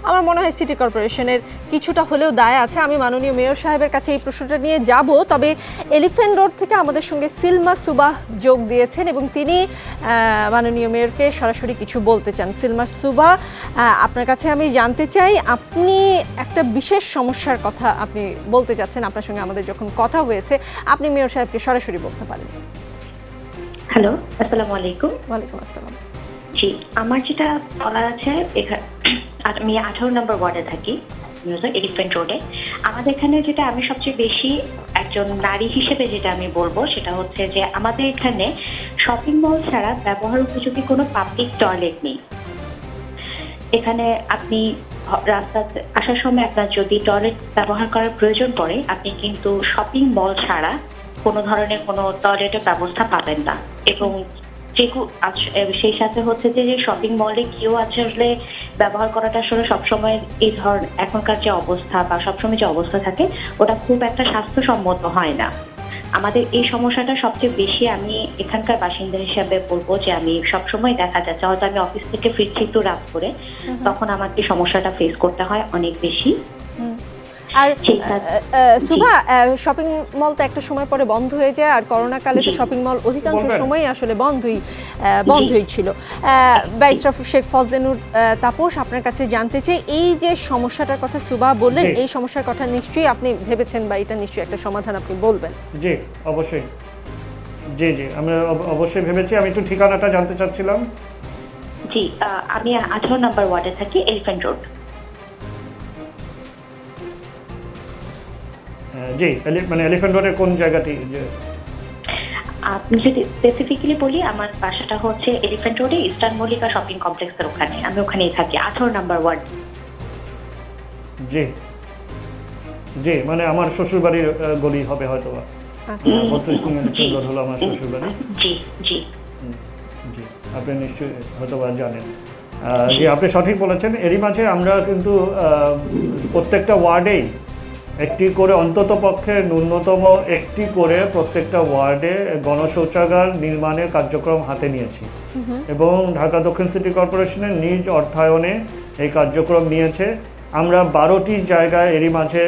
Speaker 1: আমার মনে হয় সিটি কর্পোরেশনের কিছুটা হলেও দায় আছে। আমি মাননীয় মেয়র সাহেবের কাছে এই প্রশ্নটা নিয়ে যাব। তবে এলিফ্যান্ট রোড থেকে আমাদের সঙ্গে সিলমা সুবাহ যোগ দিয়েছেন এবং তিনি মাননীয় মেয়রকে সরাসরি কিছু বলতে চান। সিলমা সুবাহ, আপনার কাছে আমি জানতে চাই, আপনি একটা বিশেষ সমস্যার কথা আপনি বলতে চাচ্ছেন। আপনার সঙ্গে আমাদের যখন কথা হয়েছে, আপনি মেয়র সাহেবকে সরাসরি বলতে পারেন।
Speaker 6: হ্যালো, আসসালামু আলাইকুম।
Speaker 1: ওয়ালাইকুম আসসালাম।
Speaker 6: জি, আমার যেটা বলার আছে, আমি 18 নম্বর ওয়ার্ডে থাকি। এলিফ্যান্ট রোডে। আমাদের এখানে যেটা আমি সবচেয়ে বেশি একজন নারী হিসেবে যেটা আমি বলবো সেটা হচ্ছে যে আমাদের এখানে শপিং মল ছাড়া ব্যবহার উপযোগী কোনো পাবলিক টয়লেট নেই। এখানে আপনি রাস্তাতে আসার সময় আপনার যদি টয়লেট ব্যবহার করার প্রয়োজন পড়ে, আপনি কিন্তু শপিং মল ছাড়া কোনো ধরনের কোনো টয়লেটের ব্যবস্থা পাবেন না। এবং সেই সাথে হচ্ছে যে শপিং মলে কেউ আসলে ব্যবহার করাটা আসলে সবসময় এই ধরনের এখনকার যে অবস্থা বা সবসময় যে অবস্থা থাকে ওটা খুব একটা স্বাস্থ্যসম্মত হয় না। আমাদের এই সমস্যাটা সবচেয়ে বেশি আমি এখানকার বাসিন্দা হিসাবে বলবো যে আমি সবসময় দেখা যাচ্ছে হয়তো আমি অফিস থেকে ফিরছি একটু রাত করে, তখন আমাকে সমস্যাটা ফেস করতে হয় অনেক বেশি।
Speaker 1: আর সুভা, শপিং মল তো একটা সময় পরে বন্ধ হয়ে যায়, আর করোনা কালে তো শপিং মল অধিকাংশ সময় আসলে বন্ধই ছিল। ব্যারিস্টার শেখ ফজলেনুর তাপস, আপনার কাছে জানতে চাই, এই যে সমস্যাটার কথা সুভা বললেন, এই সমস্যার কথা নিশ্চয়ই আপনি ভেবেছেন বা এটা নিশ্চয়ই একটা সমাধান আপনি বলবেন।
Speaker 2: জি অবশ্যই, জি আমরা অবশ্যই ভেবেছি। আমি একটু ঠিকানাটা জানতে চাচ্ছিলাম।
Speaker 6: জি, আমি 18 নম্বর ওয়ার্ডে থাকি, এলিফ্যান্ট রোড।
Speaker 2: জি, মানে এলিফ্যান্ট রোডের কোন জায়গাটি?
Speaker 6: আপনি যদি স্পেসিফিক্যালি বলি, আমার বাসাটা হচ্ছে এলিফ্যান্ট রোডে ইস্টার্ন মল্লিকা শপিং কমপ্লেক্সের ওখানে, আমি ওখানেই থাকি, 18 নম্বর ওয়ার্ড।
Speaker 2: জি জি, মানে আমার শ্বশুরবাড়ির গলি হবে হয়তো বা 32 কিলোমিটার রোড হলো আমার শ্বশুরবাড়ি।
Speaker 6: জি জি
Speaker 2: জি, আপনি নিশ্চয়ই হয়তো বা জানেন। জি, আপনি সঠিক বলেছেন। এরই মাঝে আমরা কিন্তু প্রত্যেকটা ওয়ার্ডেই একটি করে, অন্তত পক্ষে ন্যূনতম একটি করে প্রত্যেকটা ওয়ার্ডে গণশৌচাগার নির্মাণের কার্যক্রম হাতে নিয়েছি এবং ঢাকা দক্ষিণ সিটি কর্পোরেশনের নিজ অর্থায়নে এই কার্যক্রম নিয়েছে। আমরা 12টি জায়গায় এরই মাঝে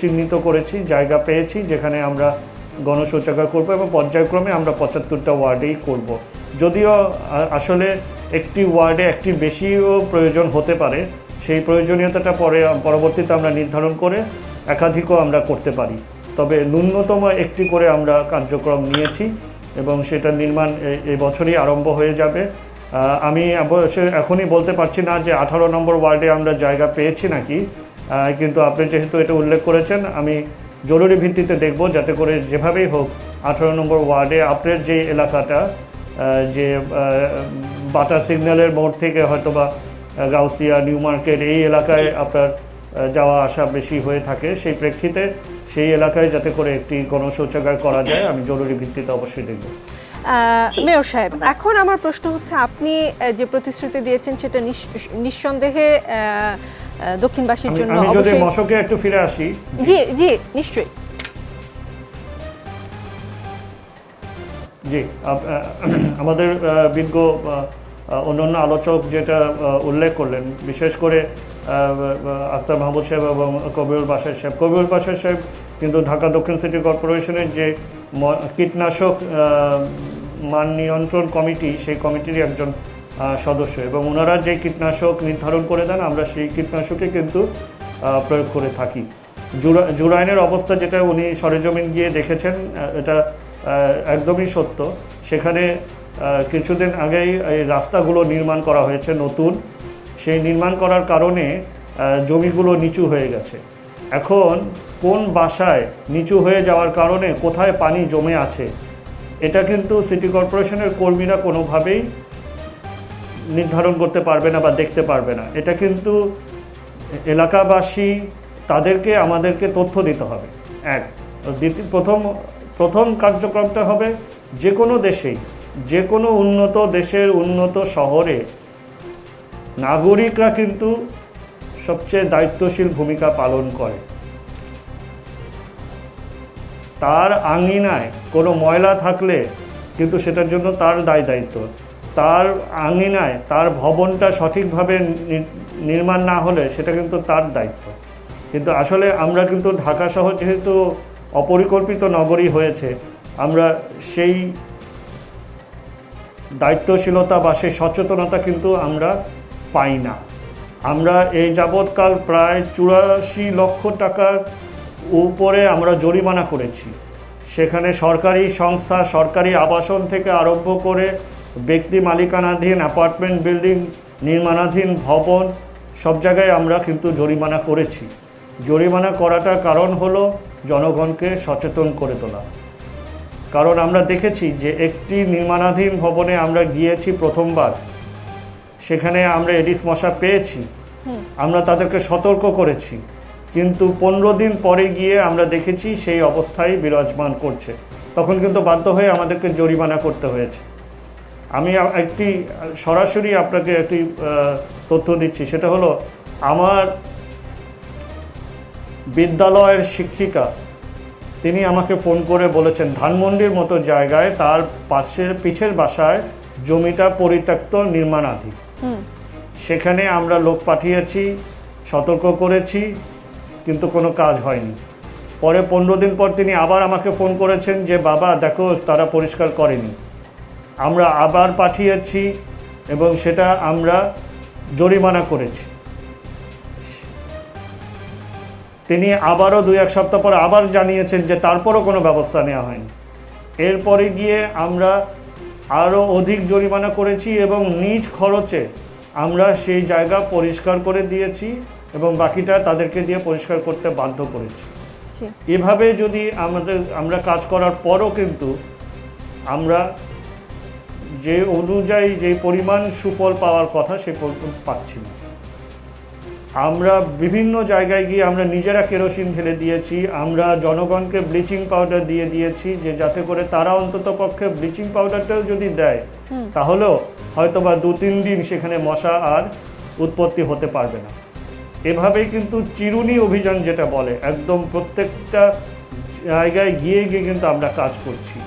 Speaker 2: চিহ্নিত করেছি, জায়গা পেয়েছি যেখানে আমরা গণশৌচাগার করব এবং পর্যায়ক্রমে আমরা 75টা ওয়ার্ডেই করব। যদিও আসলে একটি ওয়ার্ডে একটি বেশিও প্রয়োজন হতে পারে, সেই প্রয়োজনীয়তাটা পরবর্তীতে আমরা নির্ধারণ করে একাধিকও আমরা করতে পারি, তবে ন্যূনতম একটি করে আমরা কার্যক্রম নিয়েছি এবং সেটা নির্মাণ এই বছরই আরম্ভ হয়ে যাবে। আমি এখনই বলতে পারছি না যে 18 নম্বর ওয়ার্ডে আমরা জায়গা পেয়েছি নাকি, কিন্তু আপনি যেহেতু এটা উল্লেখ করেছেন, আমি জরুরি ভিত্তিতে দেখব যাতে করে যেভাবেই হোক 18 নম্বর ওয়ার্ডে আপনার যে এলাকাটা, যে বাটা সিগন্যালের মোড় থেকে হয়তোবা গাউসিয়া, নিউ মার্কেট, এই এলাকায় আপনার যাওয়া আসা বেশি হয়ে থাকে, সেই প্রেক্ষিতে সেই এলাকায় যাতে করে একটি গণশৌচাগার করা যায় আমি জরুরি ভিত্তিতে অবশ্যই দেখব।
Speaker 1: মেয়র সাহেব, এখন আমার প্রশ্ন হচ্ছে, আপনি যে প্রতিশ্রুতি দিয়েছেন সেটা নিঃসন্দেহে দক্ষিণবাসীর জন্য
Speaker 2: আমি যদি
Speaker 1: অবশ্যই।
Speaker 2: মশকে একটু ফিরে আসি।
Speaker 1: জি জি নিশ্চয়ই।
Speaker 2: জি, আমাদের বিজ্ঞ অন্যান্য আলোচক যেটা উল্লেখ করলেন, বিশেষ করে আখতার মাহমুদ সাহেব এবং কবিউল বাশার সাহেব কিন্তু ঢাকা দক্ষিণ সিটি কর্পোরেশনের যে কীটনাশক মান নিয়ন্ত্রণ কমিটি, সেই কমিটিরই একজন সদস্য এবং ওনারা যে কীটনাশক নির্ধারণ করে দেন আমরা সেই কীটনাশকে কিন্তু প্রয়োগ করে থাকি। জুরাইনের অবস্থা যেটা উনি সরেজমিন গিয়ে দেখেছেন, এটা একদমই সত্য। সেখানে কিছুদিন আগেই এই রাস্তাগুলো নির্মাণ করা হয়েছে নতুন, সেই নির্মাণ করার কারণে জমিগুলো নিচু হয়ে গেছে। এখন কোন বাসায় নিচু হয়ে যাওয়ার কারণে কোথায় পানি জমে আছে এটা কিন্তু সিটি কর্পোরেশনের কর্মীরা কোনোভাবেই নির্ধারণ করতে পারবে না বা দেখতে পারবে না। এটা কিন্তু এলাকাবাসী, তাদেরকে আমাদেরকে তথ্য দিতে হবে। প্রথম কার্যক্রমটা হবে যে কোনো দেশেই, যে কোনো উন্নত দেশের উন্নত শহরে নাগরিকরা কিন্তু সবচেয়ে দায়িত্বশীল ভূমিকা পালন করে। তার আঙিনায় কোনো ময়লা থাকলে কিন্তু সেটার জন্য তার দায়িত্ব। তার আঙিনায় তার ভবনটা সঠিকভাবে নির্মাণ না হলে সেটা কিন্তু তার দায়িত্ব। কিন্তু আসলে আমরা কিন্তু ঢাকা শহর যেহেতু অপরিকল্পিত নগরী হয়েছে, আমরা সেই দায়িত্বশীলতা বা সেই সচেতনতা কিন্তু আমরা পাই না। আমরা এই যাবৎকাল প্রায় 84 লক্ষ টাকার উপরে আমরা জরিমানা করেছি। সেখানে সরকারি সংস্থা, সরকারি আবাসন থেকে আরম্ভ করে ব্যক্তি মালিকানাধীন অ্যাপার্টমেন্ট বিল্ডিং, নির্মাণাধীন ভবন, সব জায়গায় আমরা কিন্তু জরিমানা করেছি। জরিমানা করাটার কারণ হলো জনগণকে সচেতন করে তোলা। কারণ আমরা দেখেছি যে একটি নির্মাণাধীন ভবনে আমরা গিয়েছি প্রথমবার, সেখানে আমরা এডিস মশা পেয়েছি, আমরা তাদেরকে সতর্ক করেছি, কিন্তু 15 দিন পরে গিয়ে আমরা দেখেছি সেই অবস্থায় বিরাজমান করছে। তখন কিন্তু বাধ্য হয়ে আমাদেরকে জরিমানা করতে হয়েছে। আমি একটি সরাসরি আপনাকে একটি তথ্য দিচ্ছি, সেটা হলো আমার বিদ্যালয়ের শিক্ষিকা, তিনি আমাকে ফোন করে বলেছেন ধানমন্ডির মতো জায়গায় তার পিছের বাসায় জমিটা পরিত্যক্ত নির্মাণাধীন। সেখানে আমরা লোক পাঠিয়েছি, সতর্ক করেছি, কিন্তু কোনো কাজ হয়নি। পরে 15 দিন পর তিনি আবার আমাকে ফোন করেছেন যে বাবা দেখো তারা পরিষ্কার করেনি। আমরা আবার পাঠিয়েছি এবং সেটা আমরা জরিমানা করেছি। তিনি আবারও 2-1 সপ্তাহ পর আবার জানিয়েছেন যে তারপরও কোনো ব্যবস্থা নেওয়া হয়নি। এরপরে গিয়ে আমরা আরও অধিক জরিমানা করেছি এবং নিজ খরচে আমরা সেই জায়গা পরিষ্কার করে দিয়েছি এবং বাকিটা তাদেরকে দিয়ে পরিষ্কার করতে বাধ্য করেছি। এভাবে যদি আমরা কাজ করার পরও কিন্তু আমরা যে অনুযায়ী যে পরিমাণ সুফল পাওয়ার কথা সে পাচ্ছি না। আমরা বিভিন্ন জায়গায় গিয়ে আমরা নিজেরা কেরোসিন ঢেলে দিয়েছি, আমরা জনগণকে ব্লিচিং পাউডার দিয়ে দিয়েছি, যে যাতে করে তারা অন্তত পক্ষে ব্লিচিং পাউডারটাও যদি দেয় তাহলেও হয়তো বা 2-3 দিন সেখানে মশা আর উৎপত্তি হতে পারবে না। এভাবেই কিন্তু চিরুনি অভিযান যেটা বলে, একদম প্রত্যেকটা জায়গায় গিয়ে গিয়ে কিন্তু আমরা কাজ করছি।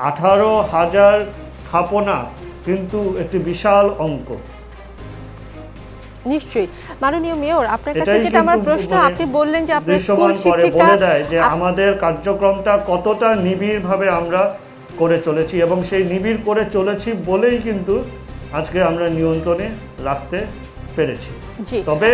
Speaker 2: 18,000 স্থাপনা কিন্তু একটি বিশাল অঙ্ক।
Speaker 1: নিশ্চয়ই মাননীয় মেয়র, আপনার কাছে যেটা আমার প্রশ্ন, আপনি বললেন যে আপনার স্কুল শিক্ষিকা
Speaker 2: বলে দেয় যে আমাদের কার্যক্রমটা কতটা নিবিড়ভাবে আমরা করে চলেছি এবং সেই নিবিড় করে চলেছি বলেই কিন্তু আজকে আমরা নিয়ন্ত্রণে রাখতে পেরেছি। তবে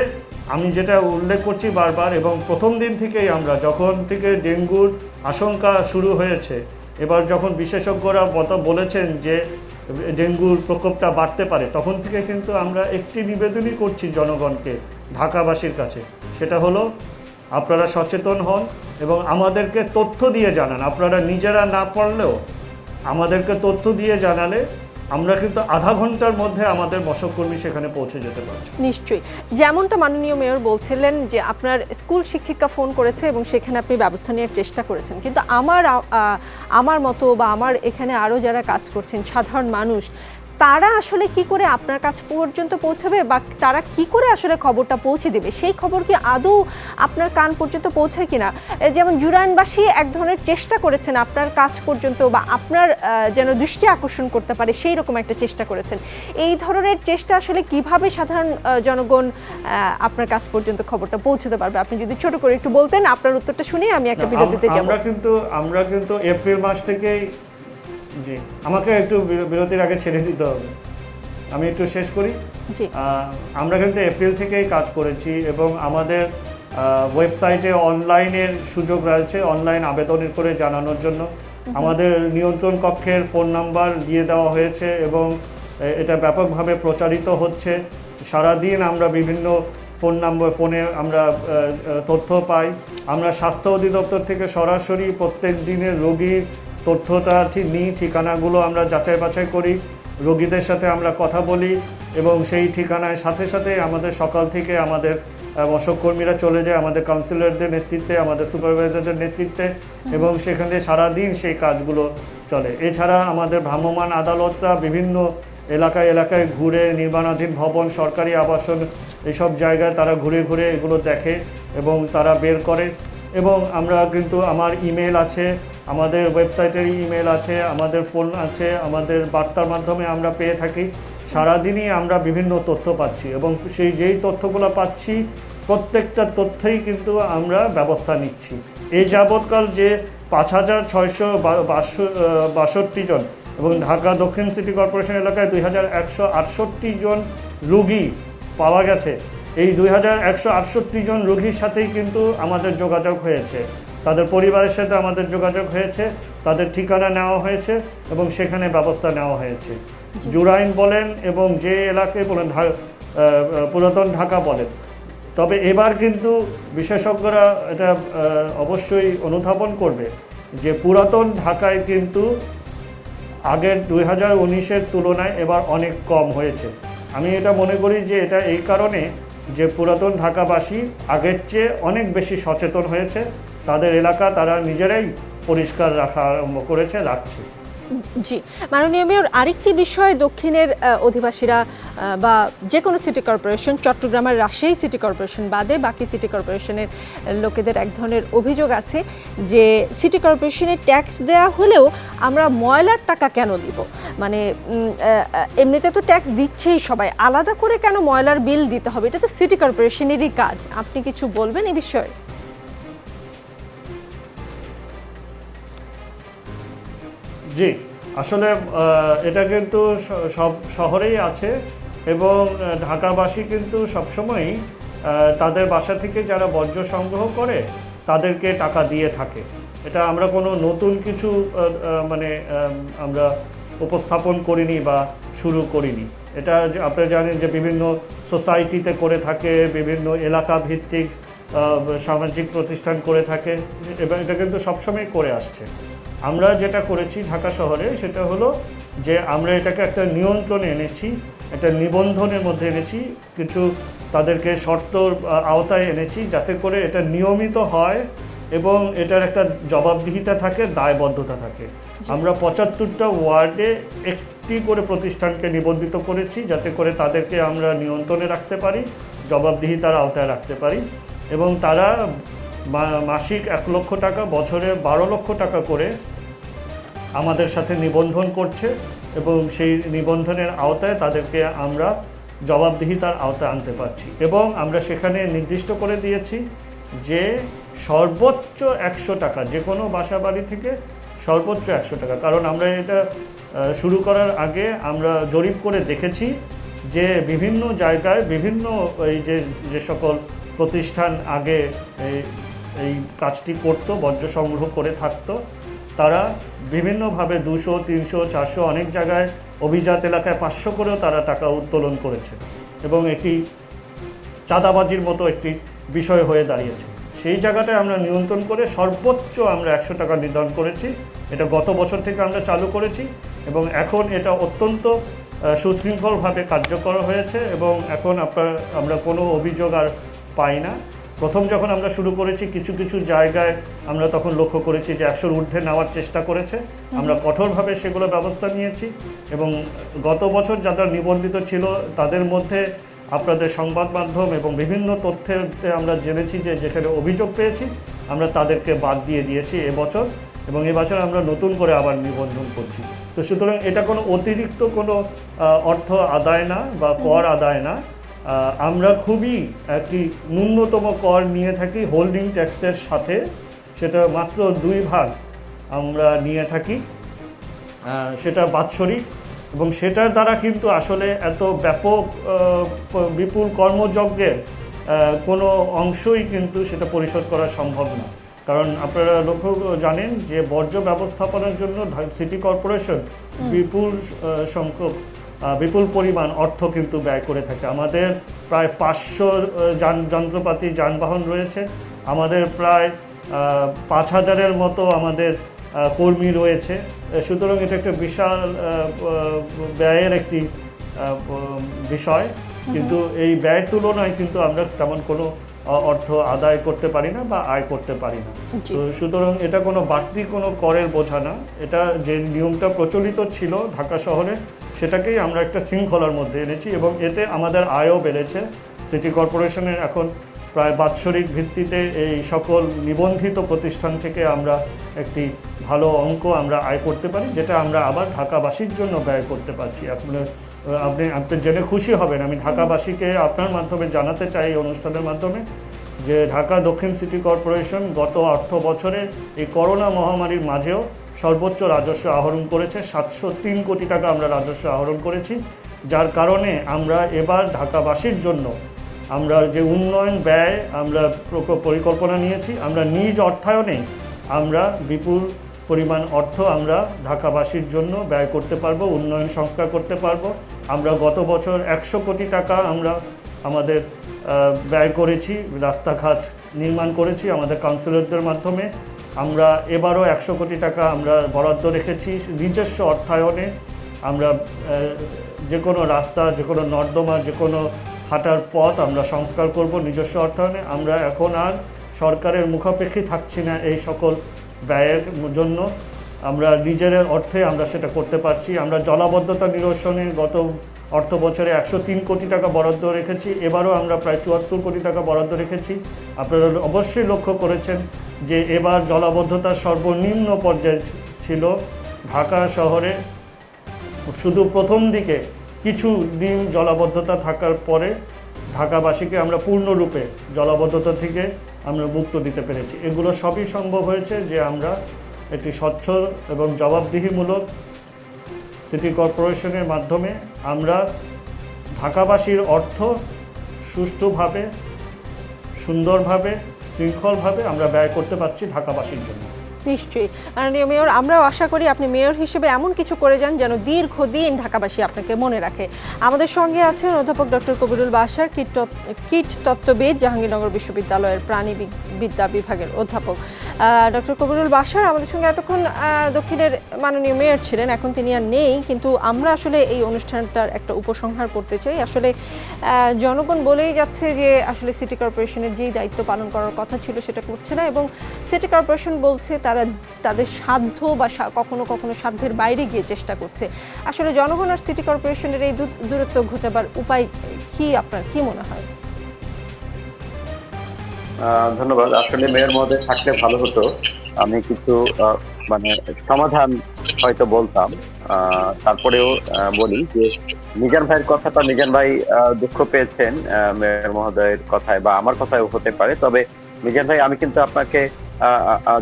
Speaker 2: আমি যেটা উল্লেখ করছি বারবার, এবং প্রথম দিন থেকেই আমরা যখন থেকে ডেঙ্গুর আশঙ্কা শুরু হয়েছে, এবার যখন বিশেষজ্ঞরা বলেছেন যে ডেঙ্গুর প্রকোপটা বাড়তে পারে, তখন থেকে কিন্তু আমরা একটি নিবেদনই করছি জনগণকে, ঢাকাবাসীর কাছে, সেটা হলো আপনারা সচেতন হন এবং আমাদেরকে তথ্য দিয়ে জানান। আপনারা নিজেরা না পারলেও আমাদেরকে তথ্য দিয়ে জানালে আমরা কিন্তু আধা ঘন্টার মধ্যে আমাদের মশককর্মী সেখানে পৌঁছে যেতে পারছি।
Speaker 1: নিশ্চয়ই, যেমনটা মাননীয় মেয়র বলছিলেন যে আপনার স্কুল শিক্ষিকা ফোন করেছে এবং সেখানে আপনি ব্যবস্থা নেওয়ার চেষ্টা করেছেন, কিন্তু আমার মতো বা আমার এখানে আরও যারা কাজ করছেন সাধারণ মানুষ, তারা আসলে কি করে আপনার কাছ পর্যন্ত পৌঁছাবে বা তারা কি করে আসলে খবরটা পৌঁছে দেবে? সেই খবর কি আদৌ আপনার কান পর্যন্ত পৌঁছায় কিনা? যেমন জুরাইনবাসী এক ধরনের চেষ্টা করেছেন আপনার কাছ পর্যন্ত বা আপনার যেন দৃষ্টি আকর্ষণ করতে পারে সেই রকম একটা চেষ্টা করেছেন। এই ধরনের চেষ্টা আসলে কিভাবে সাধারণ জনগণ আপনার কাছ পর্যন্ত খবরটা পৌঁছতে পারবে? আপনি যদি ছোট করে একটু বলতেন, আপনার উত্তরটা শুনে আমি একটা বিরতিতে যাব।
Speaker 2: আমরা কিন্তু এপ্রিল মাস থেকেই, জি আমাকে একটু বিরতির আগে ছেড়ে দিতে হবে, আমি একটু শেষ করি। আমরা কিন্তু এপ্রিল থেকেই কাজ করেছি এবং আমাদের ওয়েবসাইটে অনলাইনের সুযোগ রয়েছে, অনলাইন আবেদন করে জানানোর জন্য। আমাদের নিয়ন্ত্রণ কক্ষের ফোন নাম্বার দিয়ে দেওয়া হয়েছে এবং এটা ব্যাপকভাবে প্রচারিত হচ্ছে। সারাদিন আমরা বিভিন্ন ফোনে আমরা তথ্য পাই। আমরা স্বাস্থ্য অধিদপ্তর থেকে সরাসরি প্রত্যেক দিনের রোগীর তথ্যটা নিই, ঠিকানাগুলো আমরা যাচাই বাছাই করি, রোগীদের সাথে আমরা কথা বলি এবং সেই ঠিকানায় সাথে সাথে আমাদের সকাল থেকে আমাদের মশককর্মীরা চলে যায় আমাদের কাউন্সিলরদের নেতৃত্বে, আমাদের সুপারভাইজারদের নেতৃত্বে, এবং সেখানে সারাদিন সেই কাজগুলো চলে। এছাড়া আমাদের ভ্রাম্যমাণ আদালতরা বিভিন্ন এলাকায় ঘুরে নির্মাণাধীন ভবন, সরকারি আবাসন, এইসব জায়গায় তারা ঘুরে ঘুরে এগুলো দেখে এবং তারা বের করে। এবং আমরা কিন্তু আমার ইমেল আছে, আমাদের ওয়েবসাইটের ইমেল আছে, আমাদের ফোন আছে, আমাদের বার্তার মাধ্যমে আমরা পেয়ে থাকি। সারাদিনই আমরা বিভিন্ন তথ্য পাচ্ছি এবং যেই তথ্যগুলো পাচ্ছি প্রত্যেকটা তথ্যই কিন্তু আমরা ব্যবস্থা নিচ্ছি। এই যাবৎকাল যে 5,662 জন এবং ঢাকা দক্ষিণ সিটি কর্পোরেশন এলাকায় 2,168 জন রোগী পাওয়া গেছে। এই 2,168 জন রোগীর সাথেই কিন্তু আমাদের যোগাযোগ হয়েছে, তাদের পরিবারের সাথে আমাদের যোগাযোগ হয়েছে, তাদের ঠিকানা নেওয়া হয়েছে এবং সেখানে ব্যবস্থা নেওয়া হয়েছে। জুরাইন বলেন এবং যে এলাকায় বলেন, পুরাতন ঢাকা বলেন। তবে এবার কিন্তু বিশেষজ্ঞরা এটা অবশ্যই অনুধাবন করবে যে পুরাতন ঢাকায় কিন্তু আগের 2019-এর তুলনায় এবার অনেক কম হয়েছে। আমি এটা মনে করি যে এটা এই কারণে যে পুরাতন ঢাকাবাসী আগের চেয়ে অনেক বেশি সচেতন হয়েছে, তাদের এলাকা তারা নিজেরাই পরিষ্কার রাখা আরম্ভ করেছে, রাখছে।
Speaker 1: জি, মাননীয় মেয়র, আরেকটি বিষয়, দক্ষিণের অধিবাসীরা বা যে কোনো সিটি কর্পোরেশন, চট্টগ্রাম আর রাজশাহী সিটি কর্পোরেশন বাদে বাকি সিটি কর্পোরেশনের লোকেদের এক ধরনের অভিযোগ আছে যে সিটি কর্পোরেশনের ট্যাক্স দেয়া হলেও আমরা ময়লার টাকা কেন দিব, মানে এমনিতে তো ট্যাক্স দিচ্ছেই সবাই, আলাদা করে কেন ময়লার বিল দিতে হবে? এটা তো সিটি কর্পোরেশনেরই কাজ। আপনি কিছু বলবেন এই বিষয়ে?
Speaker 2: জি, আসলে এটা কিন্তু সব শহরেই আছে এবং ঢাকাবাসী কিন্তু সবসময়ই তাদের বাসা থেকে যারা বর্জ্য সংগ্রহ করে তাদেরকে টাকা দিয়ে থাকে। এটা আমরা কোনো নতুন কিছু মানে আমরা উপস্থাপন করিনি বা শুরু করিনি। এটা আপনারা জানেন যে বিভিন্ন সোসাইটিতে করে থাকে, বিভিন্ন এলাকা ভিত্তিক সামাজিক প্রতিষ্ঠান করে থাকে এবং এটা কিন্তু সবসময় করে আসছে। আমরা যেটা করেছি ঢাকা শহরে সেটা হলো যে আমরা এটাকে একটা নিয়ন্ত্রণে এনেছি, একটা নিবন্ধনের মধ্যে এনেছি, কিছু তাদেরকে শর্তর আওতায় এনেছি যাতে করে এটা নিয়মিত হয় এবং এটার একটা জবাবদিহিতা থাকে, দায়বদ্ধতা থাকে। আমরা 75টা ওয়ার্ডে একটি করে প্রতিষ্ঠানকে নিবন্ধিত করেছি যাতে করে তাদেরকে আমরা নিয়ন্ত্রণে রাখতে পারি, জবাবদিহিতার আওতায় রাখতে পারি এবং তারা মাসিক 1 লক্ষ টাকা, বছরে 12 লক্ষ টাকা করে আমাদের সাথে নিবন্ধন করছে এবং সেই নিবন্ধনের আওতায় তাদেরকে আমরা জবাবদিহিতার আওতায় আনতে পারছি। এবং আমরা সেখানে নির্দিষ্ট করে দিয়েছি যে সর্বোচ্চ 100 টাকা, যে কোনো বাসা বাড়ি থেকে সর্বোচ্চ 100 টাকা। কারণ আমরা এটা শুরু করার আগে আমরা জরিপ করে দেখেছি যে বিভিন্ন জায়গায় বিভিন্ন এই যে সকল প্রতিষ্ঠান আগে এই কাজটি করতো, বর্জ্য সংগ্রহ করে থাকতো, তারা বিভিন্নভাবে 200, 300, 400, অনেক জায়গায় অভিজাত এলাকায় 500 করেও তারা টাকা উত্তোলন করেছে এবং একটি চাঁদাবাজির মতো একটি বিষয় হয়ে দাঁড়িয়েছে। সেই জায়গাটায় আমরা নিয়ন্ত্রণ করে সর্বোচ্চ আমরা 100 টাকা নির্ধারণ করেছি। এটা গত বছর থেকে আমরা চালু করেছি এবং এখন এটা অত্যন্ত সুশৃঙ্খলভাবে কার্যকর হয়েছে এবং এখন আমরা কোনো অভিযোগ আর পাই না। প্রথম যখন আমরা শুরু করেছি কিছু কিছু জায়গায় আমরা তখন লক্ষ্য করেছি যে 100-র ঊর্ধ্বে নেওয়ার চেষ্টা করেছে, আমরা কঠোরভাবে সেগুলো ব্যবস্থা নিয়েছি এবং গত বছর যারা নিবন্ধিত ছিল তাদের মধ্যে আপনাদের সংবাদ মাধ্যম এবং বিভিন্ন তথ্যেতে আমরা জেনেছি যে যেখানে অভিযোগ পেয়েছি আমরা তাদেরকে বাদ দিয়ে দিয়েছি এবছর এবং এবছর আমরা নতুন করে আবার নিবন্ধন করছি। তো সুতরাং এটা কোনো অতিরিক্ত কোনো অর্থ আদায় না বা কর আদায় না। আমরা খুবই একটি ন্যূনতম কর নিয়ে থাকি হোল্ডিং ট্যাক্সের সাথে, সেটা মাত্র 2 ভাগ আমরা নিয়ে থাকি, সেটা বাৎসরিক এবং সেটার দ্বারা কিন্তু আসলে এত ব্যাপক বিপুল কর্মযজ্ঞের কোনো অংশই কিন্তু সেটা পরিশোধ করা সম্ভব না। কারণ আপনারা লক্ষ্য জানেন যে বর্জ্য ব্যবস্থাপনার জন্য সিটি কর্পোরেশন বিপুল পরিমাণ অর্থ কিন্তু ব্যয় করে থাকে। আমাদের প্রায় 500 যন্ত্রপাতি যানবাহন রয়েছে, আমাদের প্রায় 5000-এর মতো আমাদের কর্মী রয়েছে। সুতরাং এটা একটা বিশাল ব্যয়ের একটি বিষয়, কিন্তু এই ব্যয়ের তুলনায় কিন্তু আমরা তেমন কোনো অর্থ আদায় করতে পারি না বা আয় করতে পারি না। তো সুতরাং এটা কোনো বাড়তি কোনো করের বোঝা না। এটা যে নিয়মটা প্রচলিত ছিল ঢাকা শহরে সেটাকেই আমরা একটা শৃঙ্খলার মধ্যে এনেছি এবং এতে আমাদের আয়ও বেড়েছে। সিটি কর্পোরেশনের এখন প্রায় বাৎসরিক ভিত্তিতে এই সকল নিবন্ধিত প্রতিষ্ঠান থেকে আমরা একটি ভালো অঙ্ক আমরা আয় করতে পারি, যেটা আমরা আবার ঢাকাবাসীর জন্য ব্যয় করতে পারছি। আপনি জেনে খুশি হবেন, আমি ঢাকাবাসীকে আপনার মাধ্যমে জানাতে চাই এই অনুষ্ঠানের মাধ্যমে যে ঢাকা দক্ষিণ সিটি কর্পোরেশন গত অর্থ বছরে এই করোনা মহামারীর মাঝেও সর্বোচ্চ রাজস্ব আহরণ করেছে। 703 কোটি টাকা আমরা রাজস্ব আহরণ করেছি, যার কারণে আমরা এবার ঢাকাবাসীর জন্য আমরা যে উন্নয়ন ব্যয় আমরা পরিকল্পনা নিয়েছি, আমরা নিজ অর্থায়নে আমরা বিপুল পরিমাণ অর্থ আমরা ঢাকাবাসীর জন্য ব্যয় করতে পারবো, উন্নয়ন সংস্কার করতে পারবো। আমরা গত বছর 100 কোটি টাকা আমরা আমাদের ব্যয় করেছি, রাস্তাঘাট নির্মাণ করেছি আমাদের কাউন্সিলরদের মাধ্যমে। আমরা এবারও 100 কোটি টাকা আমরা বরাদ্দ রেখেছি নিজস্ব অর্থায়নে। আমরা যে কোনো রাস্তা, যে কোনো নর্দমা, যে কোনো হাঁটার পথ আমরা সংস্কার করব নিজস্ব অর্থায়নে। আমরা এখন আর সরকারের মুখাপেক্ষী থাকছি না এই সকল ব্যয়ের জন্য। আমরা নিজের অর্থে আমরা সেটা করতে পারছি। আমরা জলাবদ্ধতা নিরসনে গত অর্থ বছরে 103 কোটি টাকা বরাদ্দ রেখেছি, এবারও আমরা প্রায় 74 কোটি টাকা বরাদ্দ রেখেছি। আপনারা অবশ্যই লক্ষ্য করেছেন যে এবার জলাবদ্ধতার সর্বনিম্ন পর্যায়ে ছিল ঢাকা শহরে। শুধু প্রথম দিকে কিছু দিন জলাবদ্ধতা থাকার পরে ঢাকাবাসীকে আমরা পূর্ণরূপে জলাবদ্ধতা থেকে আমরা মুক্ত দিতে পেরেছি। এগুলো সবই সম্ভব হয়েছে যে আমরা একটি স্বচ্ছ এবং জবাবদিহিমূলক সিটি কর্পোরেশনের মাধ্যমে আমরা ঢাকাবাসীর অর্থ সুষ্ঠুভাবে, সুন্দরভাবে, শৃঙ্খলভাবে আমরা ব্যয় করতে পারছি ঢাকাবাসীর জন্য।
Speaker 1: নিশ্চয়ই মাননীয় মেয়র, আমরাও আশা করি আপনি মেয়র হিসেবে এমন কিছু করে যান যেন দীর্ঘদিন ঢাকাবাসী আপনাকে মনে রাখে। আমাদের সঙ্গে আছেন অধ্যাপক ডক্টর কবিরুল বাশার, কীটতত্ত্ববিদ, জাহাঙ্গীরনগর বিশ্ববিদ্যালয়ের প্রাণীবিদ্যা বিভাগের অধ্যাপক। ডক্টর কবিরুল বাশার আমাদের সঙ্গে এতক্ষণ দক্ষিণের মাননীয় মেয়র ছিলেন, এখন তিনি আর নেই, কিন্তু আমরা আসলে এই অনুষ্ঠানটার একটা উপসংহার করতে চাই। আসলে জনগণ বলেই যাচ্ছে যে আসলে সিটি কর্পোরেশনের যেই দায়িত্ব পালন করার কথা ছিল সেটা করছে না, এবং সিটি কর্পোরেশন বলছে তারা তাদের সাধ্য বা কখনো কখনো সাধ্যের বাইরে গিয়ে চেষ্টা করছে। আসলে জনগণ আর সিটি কর্পোরেশনের এই দূরত্ব ঘোচাবার উপায় কি, আপনার কি মনে হয়?
Speaker 4: ধন্যবাদ। আসলে মেয়র মহোদয় থাকলে ভালো হতো। আমি কিছু মানে সমাধান হয়তো বলতাম, তারপরেও বলি যে মিজান ভাইয়ের কথাটা, মিজান ভাই দুঃখ পেয়েছেন মেয়র মহোদয়ের কথায় বা আমার কথায় হতে পারে। তবে মিজান ভাই, আমি কিন্তু আপনাকে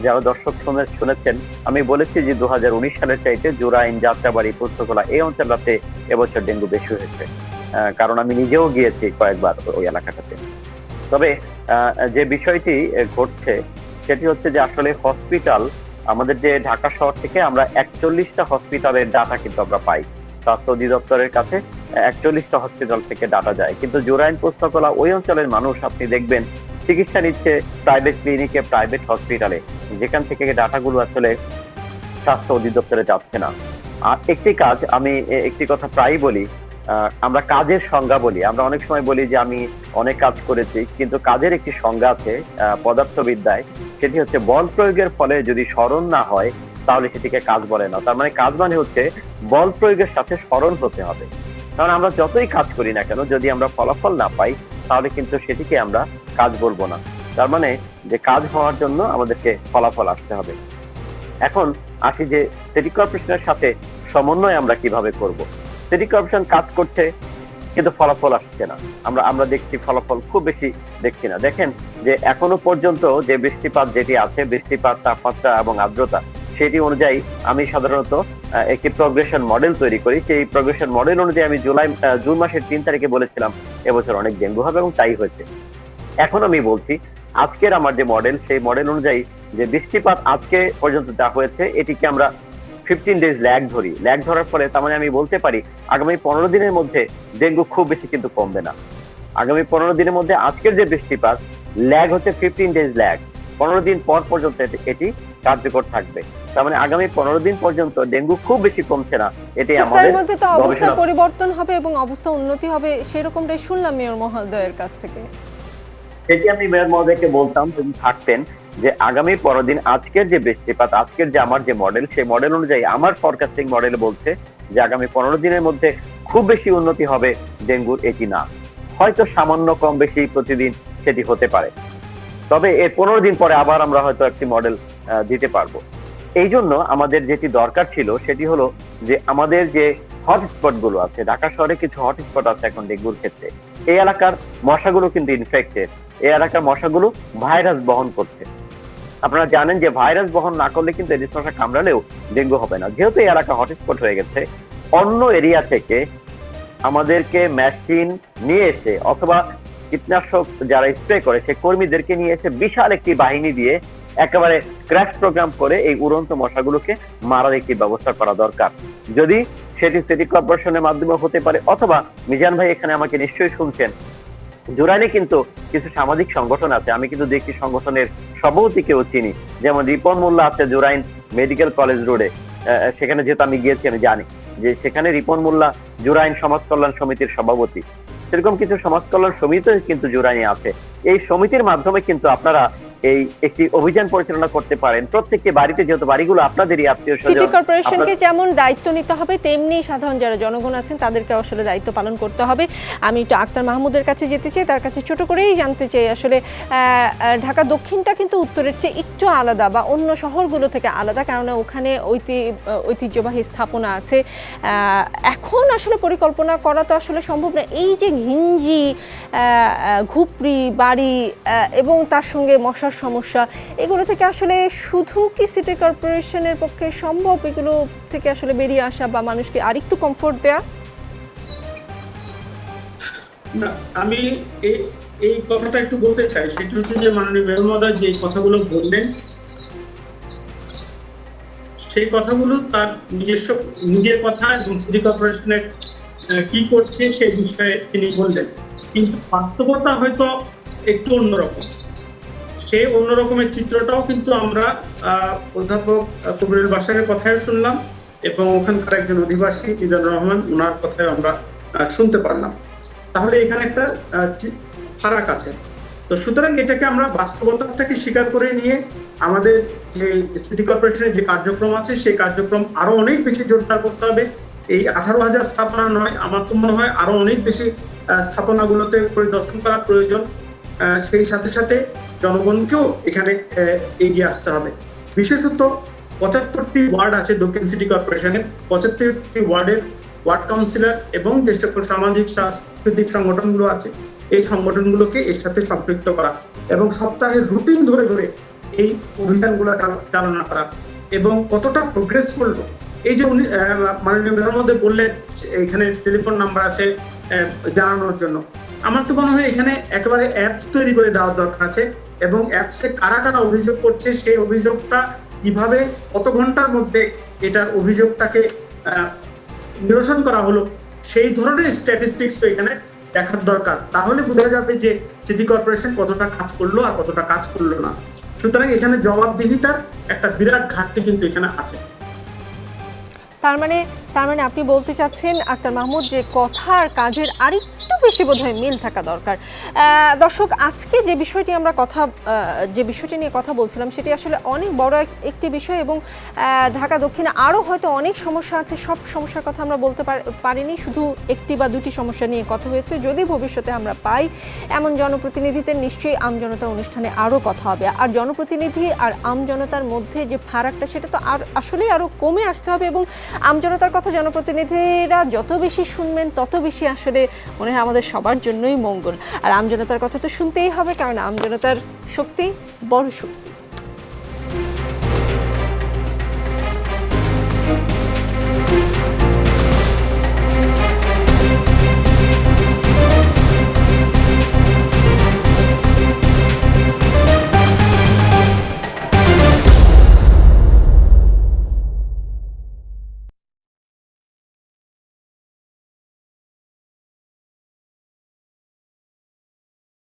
Speaker 4: যারা দর্শক শুনেছেন, আমি বলেছি যে 2019 সালের চাইতে জুরাইন, যাত্রাবাড়ি, পুস্তকলা এই অঞ্চলটাতে এবছর ডেঙ্গু বেশি হয়েছে, কারণ আমি নিজেও গিয়েছি কয়েকবার ওই এলাকাটাতে। তবে যে বিষয়টি ঘটছে সেটি হচ্ছে যে আসলে হসপিটাল, আমাদের যে ঢাকা শহর থেকে আমরা 41টা হসপিটালের ডাটা কিন্তু আমরা পাই, স্বাস্থ্য অধিদপ্তরের কাছে 41টা হসপিটাল থেকে ডাটা যায়, কিন্তু জুরাইন, পুস্তকলা ওই অঞ্চলের মানুষ আপনি দেখবেন চিকিৎসা নিচ্ছে প্রাইভেট ক্লিনিকে, প্রাইভেট হসপিটালে, যেখান থেকে ডাটাগুলো আসলে স্বাস্থ্য অধিদপ্তরে যাচ্ছে না। আর আমি একটি কথা প্রায়ই বলি, আমরা কাজের সংজ্ঞা বলি, আমরা অনেক সময় বলি যে আমি অনেক কাজ করেছি, কিন্তু কাজের একটি সংজ্ঞা আছে পদার্থবিদ্যায়, সেটি হচ্ছে বল প্রয়োগের ফলে যদি স্মরণ না হয় তাহলে সেটিকে কাজ বলে না। তার মানে কাজ মানে হচ্ছে বল প্রয়োগের সাথে স্মরণ হতে হবে। কারণ আমরা যতই কাজ করি না কেন, যদি আমরা ফলাফল না পাই তাহলে কিন্তু সেটিকে আমরা কাজ বলবো না। তার মানে যে কাজ হওয়ার জন্য আমাদেরকে ফলাফল আসতে হবে। এখন আসি যে সিটি কর্পোরেশনের সাথে সমন্বয় আমরা কিভাবে করব। সিটি কর্পোরেশন কাজ করছে কিন্তু ফলাফল আসছে না, আমরা দেখছি ফলাফল খুব বেশি দেখছি না। দেখেন যে এখনো পর্যন্ত যে বৃষ্টিপাত যেটি আছে, বৃষ্টিপাত, তাপমাত্রা এবং আর্দ্রতা, সেটি অনুযায়ী আমি সাধারণত একটি প্রগ্রেশন মডেল তৈরি করি। সেই প্রগ্রেশন মডেল অনুযায়ী আমি জুন মাসের 3 তারিখে বলেছিলাম এবছর অনেক ডেঙ্গু হবে, এবং তাই হয়েছে। এখন আমি বলছি আজকের আমার যে মডেল, সেই মডেল অনুযায়ী যে বৃষ্টিপাত আজকে পর্যন্ত যা হয়েছে এটিকে আমরা 15 ডেজ ল্যাগ ধরি। ল্যাগ ধরার ফলে তার মানে আমি বলতে পারি আগামী 15 দিনের মধ্যে ডেঙ্গু খুব বেশি কিন্তু কমবে না। আগামী 15 দিনের মধ্যে আজকের যে বৃষ্টিপাত, ল্যাগ হচ্ছে 15 ডেজ ল্যাগ, 15 দিন পর পর্যন্ত এটি কার্যকর থাকবে। তার মানে আগামী 15 দিন পর্যন্ত ডেঙ্গু খুব বেশি কমছে না। এটি আমাদের
Speaker 1: মধ্যে তো অবস্থার পরিবর্তন হবে এবং অবস্থা উন্নতি হবে, সেরকমটাই শুনলাম মেয়র মহোদয়ের কাছ থেকে।
Speaker 4: সেটি আমি মেয়র মহোদয়কে বলতাম যদি থাকতেন, যে আগামী 15 দিন আজকের যে বৃষ্টিপাত, আজকের যে আমার যে মডেল, সেই মডেল অনুযায়ী আমার ফরকাস্টিং মডেল বলছে যে আগামী 15 দিনের মধ্যে খুব বেশি উন্নতি হবে ডেঙ্গুর, এটি না, হয়তো সামান্য কম বেশি প্রতিদিন সেটি হতে পারে। তবে এর 15 দিন পরে আবার আমরা হয়তো একটি মডেল দিতে পারবো। এই জন্য আমাদের যেটি দরকার ছিল সেটি হলো যে আমাদের যে হটস্পট গুলো আছে, ঢাকা শহরে কিছু হটস্পট আছে এখন ডেঙ্গুর ক্ষেত্রে, এই এলাকার মশাগুলো কিন্তু ইনফেক্টেড, এই এলাকার মশাগুলো ভাইরাস বহন করছে। আপনারা জানেন যে ভাইরাস বহন না করলে কিন্তু এডিস মশা কামড়ালেও ডেঙ্গু হবে না। যেহেতু এই এলাকা হটস্পট হয়ে গেছে, অন্য এরিয়া থেকে আমাদেরকে মেশিন নিয়ে এসে অথবা কীটনাশক যারা স্প্রে করে সেই কর্মীদেরকে নিয়ে এসে বিশাল একটি বাহিনী দিয়ে একেবারে ক্র্যাশ প্রোগ্রাম করে এই উড়ন্ত মশাগুলোকে মারার একটি ব্যবস্থা করা দরকার। যদি সেটি সিটি কর্পোরেশনের মাধ্যমে হতে পারে, অথবা মিজান ভাই এখানে আমাকে নিশ্চয়ই শুনছেন, জুরাইনে কিন্তু কিছু সামাজিক সংগঠন আছে, আমি কিন্তু দেখি সংগঠনের সভাপতিকেও চিনি, যেমন রিপন মোল্লা আছে জুরাইন মেডিকেল কলেজ রোডে, সেখানে যেহেতু আমি গিয়েছি আমি জানি যে সেখানে রিপন মোল্লা জুরাইন সমাজ কল্যাণ সমিতির সভাপতি। সেরকম কিছু সমাজ কল্যাণ সমিতি কিন্তু জুরাইনে আছে। এই সমিতির মাধ্যমে কিন্তু আপনারা এই একটি অভিযান পরিচালনা করতে পারেন। প্রত্যেকটি বাড়িতে, যেহেতু বাড়িগুলো আপনাদেরই আত্মীয় স্বজন,
Speaker 1: সিটি কর্পোরেশনকে যেমন দায়িত্ব নিতে হবে তেমনি সাধারণ যারা জনগণ আছেন তাদেরকে আসলে দায়িত্ব পালন করতে হবে। আমি একটু আক্তার মাহমুদের কাছে যেতে চাই, তার কাছে ছোট করেই জানতে চাই আসলে ঢাকা দক্ষিণটা কিন্তু উত্তরের চেয়ে একটু আলাদা বা অন্য শহরগুলো থেকে আলাদা, কারণ ওখানে ঐতিহ্যবাহী স্থাপনা আছে। এখন আসলে পরিকল্পনা করা তো আসলে সম্ভব না। এই যে ঘিঞ্জি, ঘুপড়ি বাড়ি এবং তার সঙ্গে মশার সমস্যা, এগুলো থেকে আসলে শুধু কি সিটি কর্পোরেশনের পক্ষে সম্ভব এগুলো থেকে আসলে বেরিয়ে আসা বা মানুষকে আরেকটু কমফোর্ট দেয়া?
Speaker 5: না, আমি এই কথাটা একটু বলতে চাই, সেটা হচ্ছে যে মাননীয় মেয়র মহোদয় যে কথাগুলো বললেন সেই কথাগুলো তার নিজের কথা এবং সিটি কর্পোরেশনের কি করছে সেই বিষয়ে তিনি বললেন, কিন্তু বাস্তবতা হয়তো একটু অন্যরকম। সেই অন্যরকমের চিত্রটাও কিন্তু আমরা অধ্যাপক কবিরুল বাশারের কথায় শুনলাম এবং ওখানকার একজন অধিবাসী মিজানুর রহমান, ওনার কথায় আমরা শুনতে পারলাম। তাহলে এখানে একটা ফারাক আছে। তো সুতরাং এটাকে আমরা বাস্তবতাটাকে স্বীকার করে নিয়ে আমাদের যে সিটি কর্পোরেশনের যে কার্যক্রম আছে সেই কার্যক্রম আরো অনেক বেশি জোরদার করতে হবে। এই 18,000 স্থাপনা নয়, আমার তো মনে হয় আরো অনেক বেশি স্থাপনাগুলোতে পরিদর্শন করা প্রয়োজন। সেই সাথে সাথে জনগণকেও এখানে এগিয়ে আসতে হবে। বিশেষত 75টি ওয়ার্ড আছে দক্ষিণ সিটি কর্পোরেশনের, 75টি ওয়ার্ডের ওয়ার্ড কাউন্সিলর এবং যে সকল সামাজিক সাংস্কৃতিক সংগঠনগুলো আছে এই সংগঠনগুলোকে এর সাথে সম্পৃক্ত করা এবং সপ্তাহের রুটিন ধরে ধরে এই অভিযানগুলো চালনা করা এবং কতটা প্রোগ্রেস করলো। এই যে মাননীয় মেয়র মহোদয় বললেন এখানে টেলিফোন নাম্বার আছে জানানোর জন্য, আমার তো মনে হয় এখানে একেবারে অ্যাপস তৈরি করে দেওয়ার দরকার আছে এবং অ্যাপসে কারা কারা অভিযোগ করছে সেই অভিযোগটা কিভাবে কত ঘন্টার মধ্যে এটার অভিযোগটাকে নিরসন করা হলো সেই ধরনের স্ট্যাটিস্টিক্স তো এখানে দেখার দরকার। তাহলে বোঝা যাবে যে সিটি কর্পোরেশন কতটা কাজ করলো আর কতটা কাজ করলো না। সুতরাং এখানে জবাবদিহিতার একটা বিরাট ঘাটতি কিন্তু এখানে আছে।
Speaker 1: তার মানে আপনি বলতে চাচ্ছেন আক্তার মাহমুদ যে কথা আর কাজের আরেকটু বেশি বোধহয় মিল থাকা দরকার। দর্শক, আজকে যে বিষয়টি নিয়ে কথা বলছিলাম সেটি আসলে অনেক বড় একটি বিষয় এবং ঢাকা দক্ষিণে আরও হয়তো অনেক সমস্যা আছে। সব সমস্যার কথা আমরা বলতে পারিনি, শুধু একটি বা দুটি সমস্যা নিয়ে কথা হয়েছে। যদি ভবিষ্যতে আমরা পাই এমন জনপ্রতিনিধিদের, নিশ্চয়ই আমজনতা অনুষ্ঠানে আরও কথা হবে। আর জনপ্রতিনিধি আর আমজনতার মধ্যে যে ফারাকটা সেটা তো আসলেই আরও কমে আসতে হবে এবং আমজনতার কথা জনপ্রতিনিধিরা যত বেশি শুনবেন তত বেশি আসলে মনে হয় আমাদের সবার জন্যই মঙ্গল। আর আমজনতার কথা তো শুনতেই হবে, কারণ আমজনতার শক্তি বড় শক্তি।